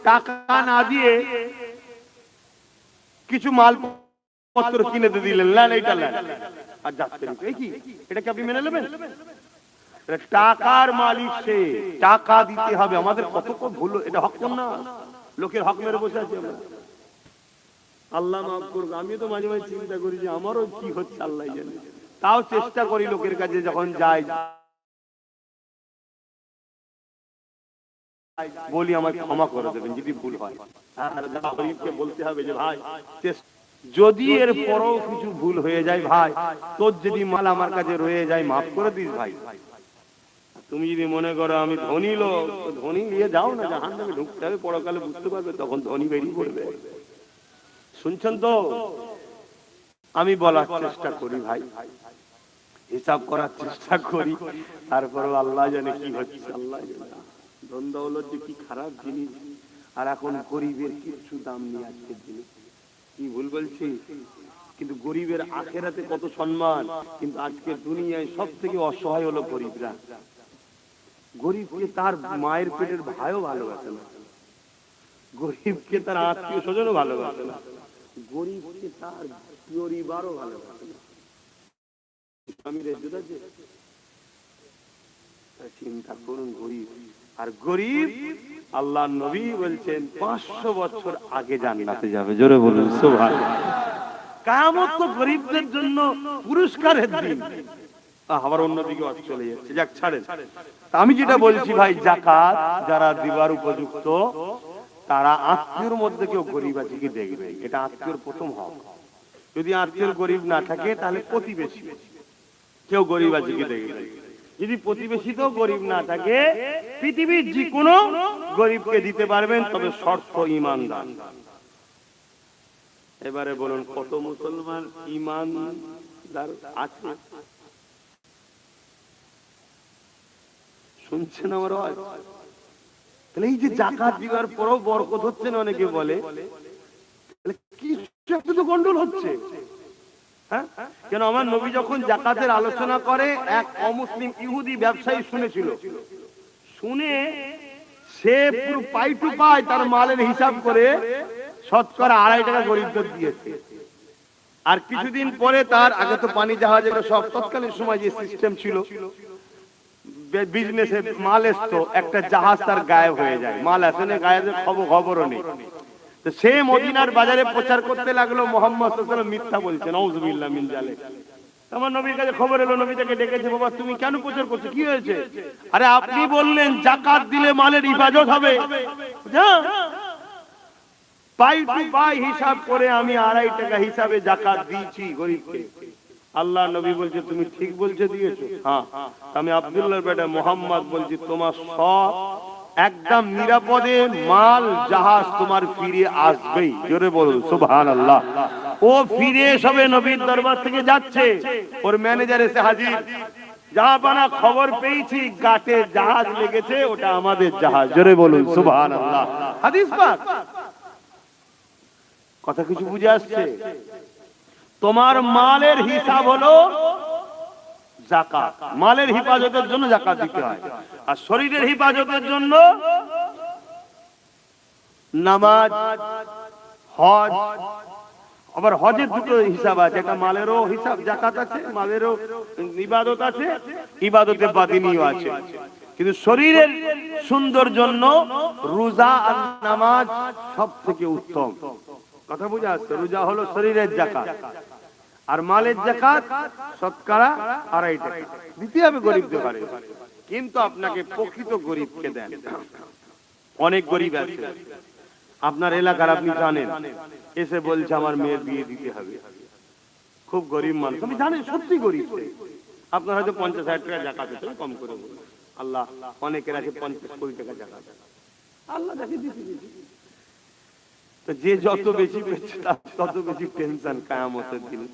[SPEAKER 1] টাকা না দিয়ে কিছু মালপত্র কিনে দিলেন, নেন এইটা নেন, আর যাচ্ছে কি? এটা কি আপনি মেনে নেবেন? টাকার মালিক সে, টাকা দিতে হবে। আমাদের কত ভুল, এটা হক না, লোকের হক মেরে বসে আছি আমরা। আল্লাহ মাফ করুক, আমি তো মাঝে মাঝে চিন্তা করি যে আমারও কি হচ্ছে আল্লাহ জানে, তাও চেষ্টা করি লোকের কাছে যখন যাই বলি আমাকে ক্ষমা করে দেবেন যদি ভুল হয়। গরিবকে বলতে হবে যে ভাই যদি এর পরও কিছু ভুল হয়ে যায় ভাই, তোর যদি মাল আমার কাছে রয়ে যায় মাফ করে দিস ভাই। তুমি যদি মনে করো আমি ধনী লোক, ধনী নিয়ে যাও না, জাহান্নামে ঢুকতে হবে, পরকালে বুঝতে পারবে, তখন ধনী বেরিয়ে পড়বে। শুনছেন তো? আমি বলার চেষ্টা করি ভাই, হিসাব করার চেষ্টা করি, তারপরেও আল্লাহ জানে কি হচ্ছে, আল্লাহ জানে। ধন দৌলত যে কি খারাপ জিনিস, আর এখন গরিবের কিছু দাম নেই আজকের দিনে। কি ভুল বলছি? কিন্তু গরিবের আখেরাতে কত সম্মান, কিন্তু আজকের দুনিয়ায় সব থেকে অসহায় হলো গরিবরা। গরিবকে তার মায়ের পেটের ভাইও ভালোবাসে না, গরিবকে তার আত্মীয় স্বজনও ভালোবাসে না, গরিবকে তার পরিবারও ভালোবাসে না। আমি চিন্তা করুন, গরিব আর গরিব, আল্লাহ নবী বলছেন 500 বছর আগে জান্নাতে যাবে। জোরে বলুন সুবহানাল্লাহ। কিয়ামত তো গরিবদের জন্য পুরস্কারের দিন। আবার অন্যদিকে চলে যাচ্ছে, যাক ছাড়েন। আমি যেটা বলছি ভাই, যাকাত যারা দিবার উপযুক্ত, তারা আত্মীয়র মধ্যে কেউ গরিব আছে কি দেখবে, এটা আত্মীয়র প্রথম হক। যদি আত্মীয়র গরিব না থাকে, তাহলে প্রতিবেশী কেউ গরিব আছে কি দেখবে। যদি প্রতিবেশী তো গরিব না থাকে, পৃথিবীর যে কোনো গরিবকে দিতে পারবেন, তবে শর্ত ঈমানদার। এবারে বলুন, কত মুসলমান ঈমানদার আছে? শুনছেন আমার আওয়াজ? তাহলে এই যে যাকাত দিবার পরও বরকত হচ্ছে না, অনেকে বলে, তাহলে কিছু একটা তো গন্ডগোল হচ্ছে। হ্যাঁ, কেন আমার নবী যখন যাকাতের আলোচনা করে, এক অমুসলিম ইহুদি ব্যবসায়ী শুনেছিল, শুনে সে পুরো পাই টু পাই তার মালের হিসাব করে শতকরা 2.5 টাকা গরিবদের দিয়েছে। আর কিছুদিন পরে, তার আগে তো পানি জাহাজ এগুলো সব তৎকালীন সময় যে সিস্টেম ছিল, বিজনেসে মাল এসতো, একটা জাহাজ তার গায়েব হয়ে যায়, মাল আসে না, গায়েবের খবরও নেই। তো সে মদিনার বাজারে প্রচার করতে লাগলো মুহাম্মদ সাল্লাল্লাহু আলাইহি ওয়াসাল্লাম মিথ্যা বলছে, নাউযুবিল্লাহ মিন যালিক। আমার নবীর কাছে খবর এলো, নবী তাকে ডেকেছে, বাবা তুমি কেন প্রচার করছো, কি হয়েছে? আরে আপনি বললেন যাকাত দিলে মালের হিফাজত হবে, পাই টু পাই হিসাব করে আমি 2.5 টাকা হিসাবে যাকাত দিয়েছি গরিবকে। আল্লাহ নবী বলছে, তুমি ঠিক বলছো, দিয়েছো? হ্যাঁ। আমি আব্দুল্লাহর বেটা মুহাম্মদ বলছি, তোমার সব একদম নিরাপদে মাল জাহাজ তোমার ফিরে আসবেই। জোরে বলুন সুবহানাল্লাহ। ও ফিরে সবে নবীর দরবার থেকে যাচ্ছে, ওর ম্যানেজার এসে হাজির, জাহাপানা খবর পেয়েছি ঘাটে জাহাজ লেগেছে, ওটা আমাদের জাহাজ। জোরে বলুন সুবহানাল্লাহ। হাদিস পাক। কথা কিছু বুঝে আসছে? তোমার মালের হিসাব হলো যাকাত। মালের হিফাজতের জন্য যাকাত দিতে হয়, আর শরীরের হিফাজতের জন্য নামাজ, হজ। আবার হজের দুটো হিসাব আছে, একটা মালেরও হিসাব যাকাত আছে, মালেরও ইবাদত আছে, ইবাদতে বাতিনিও আছে। কিন্তু শরীরের সুন্দর জন্য রোজা আর নামাজ সবথেকে উত্তম। কথা বুঝা আসছে? রোজা হলো শরীরের যাকাত, আর মালের যাকাত শতকরা 2.5 টাকা দিতে হবে গরিবদের ঘরে। কিন্তু আপনাকে প্রকৃত গরিবকে দেন। অনেক গরিব আছে আপনার এলাকার, আপনি জানেন, এসে বলছে আমার মেয়ের বিয়ে দিতে হবে, খুব গরিব মানুষ, আপনি জানেন সত্যি গরিব। আপনার হয়তো 50-60 টাকা যাকাত আছে, কম করে বলুন। আল্লাহ অনেকের আছে 50-60 টাকা যাকাত, আল্লাহ তাকে দিতে দিতে। তো যে যত বেশি পেয়েছে তার তত বেশি টেনশন কিয়ামতের দিনে,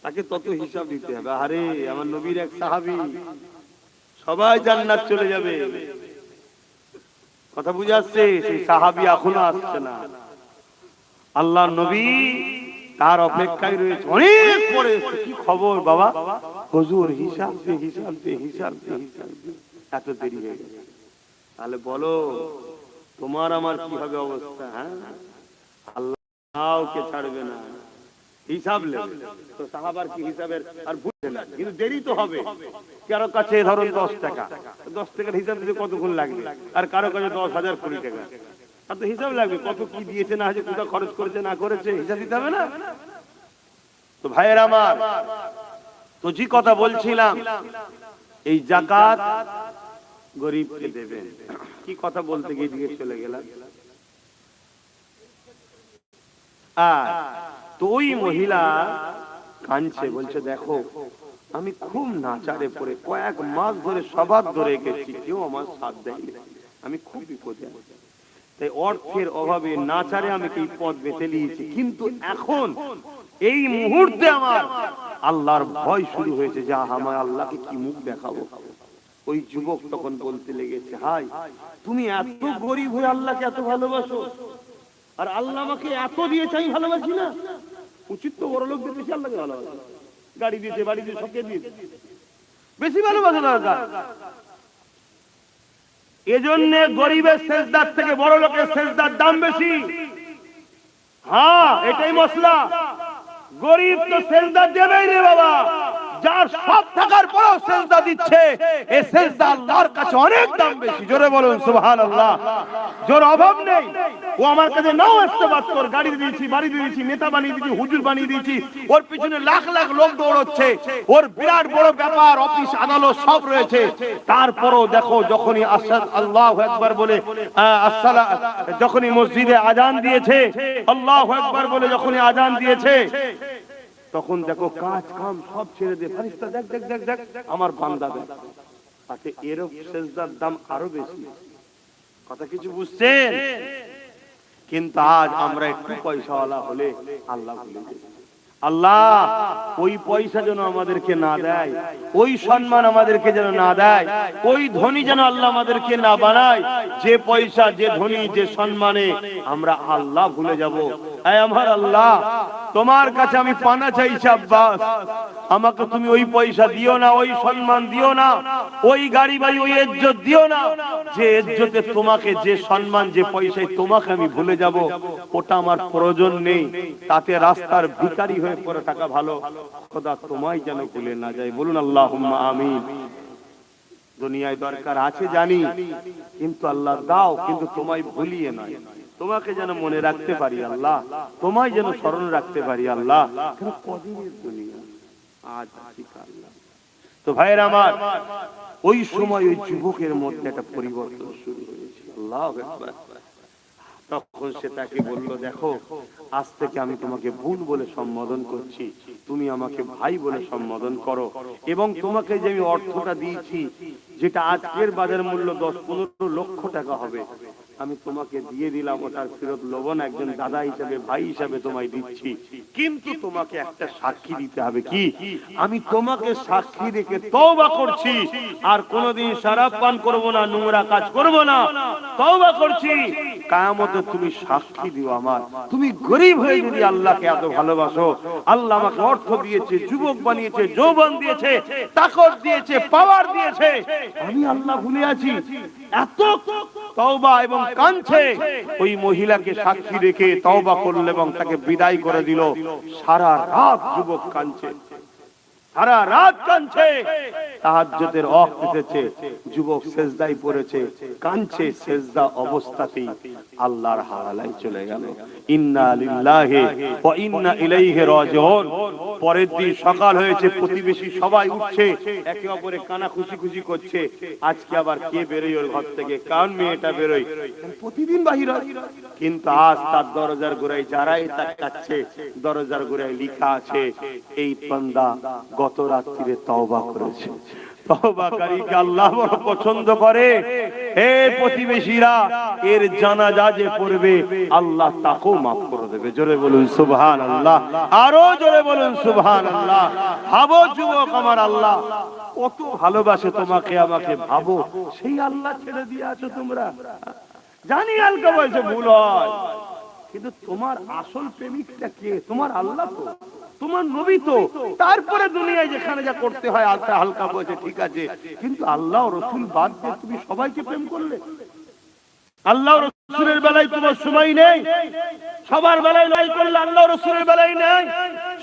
[SPEAKER 1] তাকে তত হিসাব দিতে হবে। আরে আমার নবীর এক সাহাবী, সবাই জান্নাত চলে যাবে, কথা বুঝে আসছে? সেই সাহাবী এখনো আসছে না। আল্লাহ নবী তার অপেক্ষায় রয়েছে, অনেক পরে এসেছে, কি খবর বাবা? হুজুর হিসাব দে, হিসাব দে, হিসাব দে, হিসাব দে। এত দেরি হয়ে গেছে। তাহলে বলো তোমার আমার কি হবে অবস্থা? হ্যাঁ, আল্লাহ কাউকে ছাড়বে না, হিসাব নেবে। তো সাহাবার কি হিসাবের আর বুঝে না, কিন্তু দেরি তো হবে। কারো কাছে ধরুন 10 টাকা, 10 টাকার হিসাব দিতে কতক্ষণ লাগবে, আর কারো কাছে 10,000 কোটি টাকা, আর তো হিসাব লাগবে, কত কি দিয়েছে না হয়েছে, কোথা খরচ করেছে না করেছে, হিসাব দিতে হবে না? তো ভাইয়ের আমার, তো যে কথা বলছিলাম, এই যাকাত গরিবকে দেবেন। কি কথা বলতে গিয়ে দিকে চলে গেলাম। তো ওই মহিলা কাঁদছে, বলছে দেখো আমি খুব নাচারে পড়ে কয়েক মাস ধরে সবার ধরে গেছি, কেউ আমার সাথ দেয়নি, আমি খুব বিপদে আছি। তাই অর্থের অভাবে নাচারে আমি এই পথ বেছে নিয়েছি, কিন্তু এখন এই মুহূর্তে আমার আল্লাহর ভয় শুরু হয়েছে যে আমার আল্লাহকে কি মুখ দেখাবো। ওই যুবক তখন বলতে লেগেছে, হাই তুমি এত গরিব হয়ে আল্লাহকে এত ভালোবাসো, আর আল্লাহ আমাকে এত দিয়েছে আমি ভালোবাসি না? উচিত তো বড় লোকদের বেশি আল্লাহকে ভালোবাসে, গাড়ি দিয়েছে বাড়ি দিয়ে সবকে দিয়েছে, বেশি ভালোবাসা দরকার। এজন্য গরিবের সেজদার থেকে বড় লোকের সেজদার দাম বেশি। হ্যাঁ এটাই মশলা। গরিব তো সেজদা দেবেই রে বাবা, যার সব থাকার পরেও সেজদা দিচ্ছে, এই সেজদা আল্লাহর কাছে অনেক দাম বেশি। জোরে বলুন সুবহানাল্লাহ। জোর অভাব নেই, ও আমার কাছে নাও আসতে পারত, গাড়ি দিয়েছি বাড়ি দিয়েছি নেতা বানিয়ে দিয়েছি হুজুর বানিয়ে দিয়েছি, ওর পিছনে লাখ লাখ লোক দৌড়চ্ছে, ওর বিরাট বড় ব্যাপার অফিস আদালত সব রয়েছে, তারপরও দেখো যখনই আল্লাহু আকবার বলে যখনই মসজিদে আজান দিয়েছে, আল্লাহু আকবার বলে যখনই আজান দিয়েছে, তখন দেখো কাজ কাম সব ছেড়ে দিয়ে ফেরেশতা দেখ দেখ দেখ দেখ আমার বান্দা দেখ। আচ্ছা এর সেজদার দাম আরো বেশি। কথা কিছু বুঝছেন? কিন্তু আজ আমরা একটু পয়সাওয়ালা হলে আল্লাহ ভুলে যাই। আল্লাহ ওই পয়সা যেন আমাদেরকে না দেয়, ওই সম্মান আমাদেরকে যেন না দেয়, ওই ধনী যেন আল্লাহ আমাদেরকে না বানায় যে পয়সা যে ধনী যে সম্মানে আমরা আল্লাহ ভুলে যাব। এই আমার আল্লাহ তোমার কাছে আমি পানা চাইছি আব্বাস, আমাকে তুমি ওই পয়সা দিও না, ওই সম্মান দিও না, ওই গাড়ি বাড়ি ওই ইজ্জত দিও না যে ইজ্জতে তোমাকে, যে সম্মান যে পয়সায় তোমাকে আমি ভুলে যাব, ওটা আমার প্রয়োজন নেই, তাতে রাস্তার ভিখারি হয়ে পড়ে থাকা ভালো। খোদা তোমায় যেন ভুলে না যায়। বলুন আল্লাহুম্মা আমিন। দুনিয়ায় দরকার আছে জানি, কিন্তু আল্লাহ দাও, কিন্তু তোমায় ভুলিয়ে না, তোমাকে যেন মনে রাখতে পারি আল্লাহ, তোমায় যেন স্মরণ রাখতে পারি আল্লাহ। কদিনের দুনিয়া, আজ আছি কাল না। তো ভাইয়ের আমার, ওই সময় ওই যুবকের মধ্যে একটা পরিবর্তন শুরু হয়েছে। আল্লাহু আকবার। তখন সে তাকে বলল, দেখো আজ থেকে আমি তোমাকে বোন বলে সম্বোধন করছি, তুমি আমাকে ভাই বলে সম্বোধন করো, এবং তোমাকে যে আমি অর্থটা দিয়েছি, যেটা আজকের বাজার মূল্য 10-15 লক্ষ টাকা হবে, আমি তোমাকে দিয়ে দিলাম, ওটার ফেরত লব না, একজন দাদা হিসাবে ভাই হিসাবে তোমায় দিচ্ছি, কিন্তু তোমাকে একটা সাক্ষী দিতে হবে। কি? আমি তোমাকে সাক্ষী রেখে তওবা করছি, আর কোনোদিন শরাব পান করব না, নোংরা কাজ করব না, তওবা করছি। কিয়ামতে তুমি সাক্ষী দিও আমার, তুমি গরীব হয়ে যদি আল্লাহকে এত ভালোবাসো, আল্লাহ আমাকে অর্থ দিয়েছে, যুবক বানিয়েছে, যৌবন দিয়েছে, তাকত দিয়েছে, পাওয়ার দিয়েছে, আমি আল্লাহ ভুলে আছি। এত তওবা এবং কাঁদছে। ওই মহিলাকে সাক্ষী রেখে তওবা করল এবং তাকে বিদায় করে দিল। সারা রাত যুবক কাঁদছে, সারা রাত কাঁদছে, তাহাজ্জুদের ওয়াক্ত এসেছে, যুবক সেজদায় পড়েছে, কাঁদছে, সেজদা অবস্থাতেই আল্লাহর হাওলায় চলে গেল। ইন্না লিল্লাহি ওয়া ইন্না ইলাইহি রাজিউন। পরের দিন সকাল হয়েছে, প্রতিবেশী সবাই উঠছে, একে অপরে কানা খুশি খুশি করছে, আজকে আবার কে বেরোয় ওর ঘর থেকে, কারণ মেয়েটা বেরোয়, প্রতিদিন বাহির হয়, কিন্তু আজ তার দরজার গোড়ায় যারাই তাকাচ্ছে, দরজার গোড়ায় লেখা আছে, এই বান্দা গত রাত্রিরে তওবা করেছে। তওবাকারীকে আল্লাহ বড় পছন্দ করে। হে প্রতিবেশীরা, এর জানাজা যে পড়বে আল্লাহ তাকেও মাফ করে দেবে। জোরে বলুন সুবহানাল্লাহ, আরো জোরে বলুন সুবহানাল্লাহ। ভাবো যুবক, আমার আল্লাহ কত ভালোবাসে তোমাকে আমাকে, ভাবো সেই আল্লাহ ছেড়ে দিয়ে আছো তোমরা। জানি হালকা বয়সে ভুল হয়, কিন্তু তোমার আসল প্রেমিকটা কে? তোমার আল্লাহ তো, তোমার নবী তো। তারপরে দুনিয়ায় যেখানে যা করতে হয় আলতা হালকা বয়সে ঠিক আছে, কিন্তু আল্লাহ রাসূল বাদ দিয়ে তুমি সবাইকে প্রেম করলে। আল্লাহ রাসূলের বেলায় তোমার সময় নেই, সবার বেলায় লড়াই করলে আল্লাহ রাসূলের বেলায় নাই,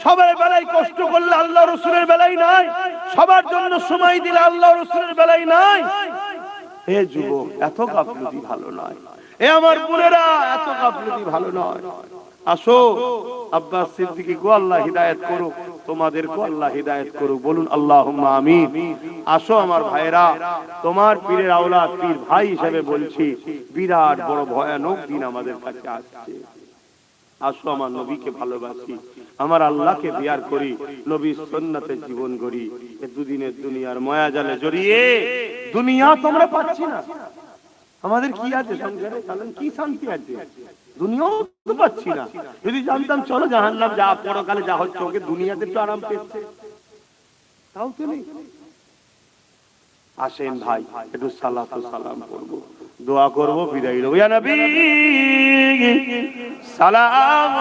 [SPEAKER 1] সবার বেলায় কষ্ট করলে আল্লাহ রাসূলের বেলায় নাই, সবার জন্য সময় দিলে আল্লাহ রাসূলের বেলায় নাই। হে যুবক, এত গাফলতি ভালো নয়। এ আমার বোনেরা, এত গাফলতি ভালো নয়। আসো, আব্বাস সিদ্দিকী গো আল্লাহ হিদায়াত করুক, তোমাদেরকে আল্লাহ হিদায়াত করুক। বলুন আল্লাহুম্মা আমিন। আসো আমার ভাইরা, তোমার পীরের আওলাদ, পীর ভাই হিসেবে বলছি, বিরাট বড় ভয়ানক দিন আমাদের কাছে আসছে। আসো আমার নবীকে ভালোবাসি, আমার আল্লাহকে বিয়ার করি, নবীর সুন্নাতে জীবন গড়ি। এই দুদিনের দুনিয়ার মায়া জালে জড়িয়ে দুনিয়া তোমরা পাচ্ছি না। আমাদের কি আছে সংসারে, কি শান্তি আছে? দুনিয়াও তো পাচ্ছি না। যদি জানতাম চলো জাহান্নাম যা পরকালে যা হচ্ছে ওকে দুনিয়াতে তো আরাম পেয়েছে, তাও তো নেই। আসেন ভাই একটু সালাত ও সালাম করবো, দোয়া করবো, বিদায় নেবো। ইয়া নবী সালাম।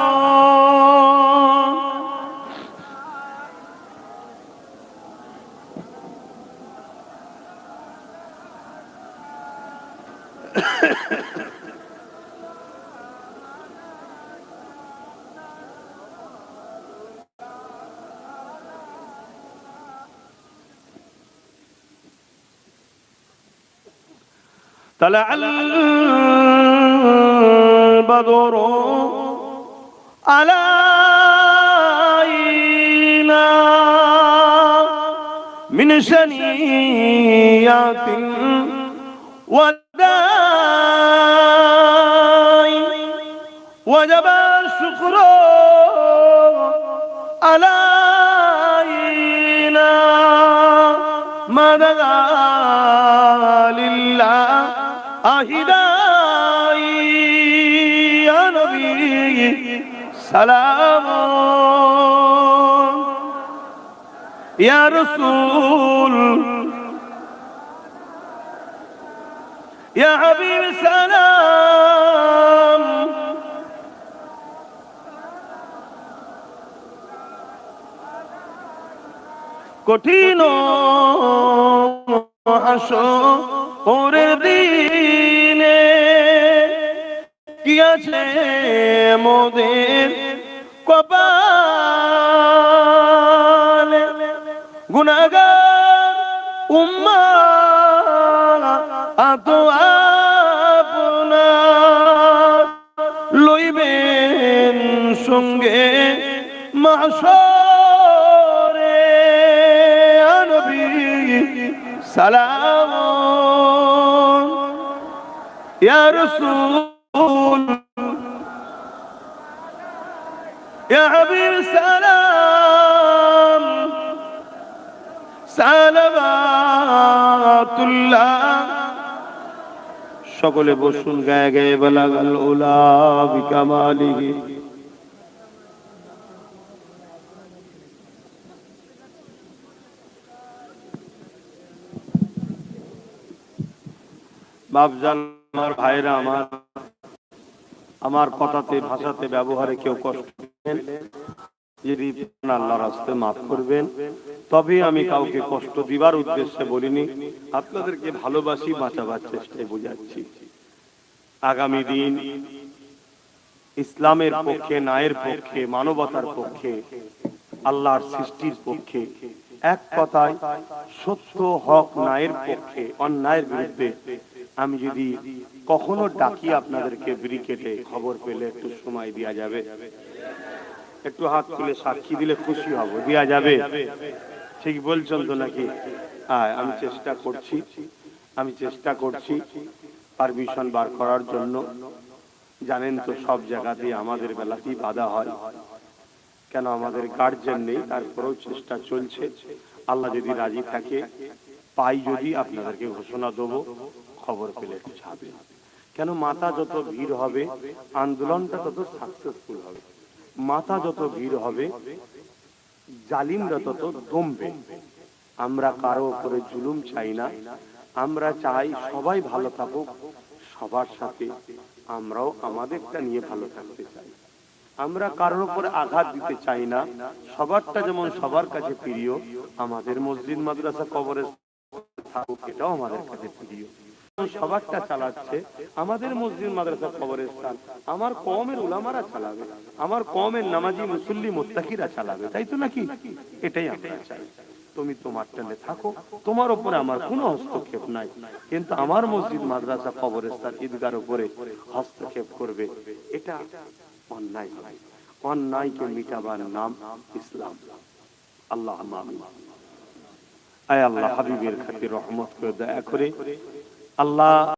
[SPEAKER 1] طلع البدر علينا من ثنيات الوداع وجب الشكر علينا مدد لله আহিদাই ইয়া নবী সালাম ইয়া রাসূল ইয়া হাবিব সালাম। কঠিন হাসরের দিনে কি আছে মোদের কপালে, গুনাহগার উম্মাত আপনার লইবেন সঙ্গে মাহশরে। নবী সালাম ইয়া রাসূল ইয়া হাবিব সালাম সালাওয়াতুল্লাহ। সকলে বসুন, গায়ে গায়ে বালাগাল উলা বিকামালিহি। বাপজান, আমার ভাইরা, আমার কথাতে ভাষাতে ব্যবহারে কেউ কষ্ট পেলেন, যদি আল্লাহর রাস্তায় মাফ করবেন। তবে আমি কাউকে কষ্ট দিবার উদ্দেশ্যে বলিনি, আপনাদেরকে ভালোবাসি, বাঁচাবার চেষ্টায় বোঝাচ্ছি। আগামী দিন ইসলামের পক্ষে, ন্যায়ের পক্ষে, মানবতার পক্ষে, আল্লাহর সৃষ্টির পক্ষে, এক কথায় সত্য, হক, ন্যায়ের পক্ষে, অন্যায়ের বিরুদ্ধে আমি যদি কখনো ডাকি আপনাদেরকে ব্রিকেটে, খবর পেলে একটু সময় দেওয়া যাবে? একটু হাত তুলে সাক্ষী দিলে খুশি হব। দেওয়া যাবে? ঠিক বলছেন তো নাকি? আমি চেষ্টা করছি পারমিশন বার করার জন্য। জানেন তো সব জায়গাতে আমাদের বেলাতেই বাধা হয়, কেন আমাদের গার্জেন নেই, তারপরেও চেষ্টা চলছে। আল্লাহ যদি রাজি থাকে, পাই যদি আপনাদেরকে ঘোষণা দেবো, খবর পেলে একটু যাবে। কেন মাথা যত ভিড় হবে আন্দোলনটা তত সাকসেসফুল হবে, মাথা যত ভিড় হবে জালিমরা তত দমবে। আমরা কারো উপরে জুলুম চাই না, আমরা চাই সবাই ভালো থাকুক, সবার সাথে আমরাও আমাদেরটা নিয়ে ভালো থাকতে চাই। আমরা কারোর উপরে আঘাত দিতে চাই না, সবারটা যেমন সবার কাছে প্রিয়, আমাদের মসজিদ মাদ্রাসা কবরে থাকুক, এটাও আমাদের কাছে প্রিয়। সবারটা চালাচ্ছে আমাদের মসজিদ মাদ্রাসা কবরস্থান, আমার কওমের উলামারা চালাবে, আমার কওমের নামাজি মুসল্লি মুত্তাকিরা চালাবে, তাই তো নাকি? এটাই আমরা চাই। তুমি তোমার টানে থাকো, তোমার উপরে আমার কোনো হস্তক্ষেপ নাই, কিন্তু আমার মসজিদ মাদ্রাসা কবরস্থান ঈদগার উপরে হস্তক্ষেপ করবে, এটা অন্যায় হবে। অন্যায়কে মিটাবার নাম ইসলাম। আল্লাহ আমিন। আয় আল্লাহ, হাবিবের খাতির রহমত করে দয়া করে আল্লাহ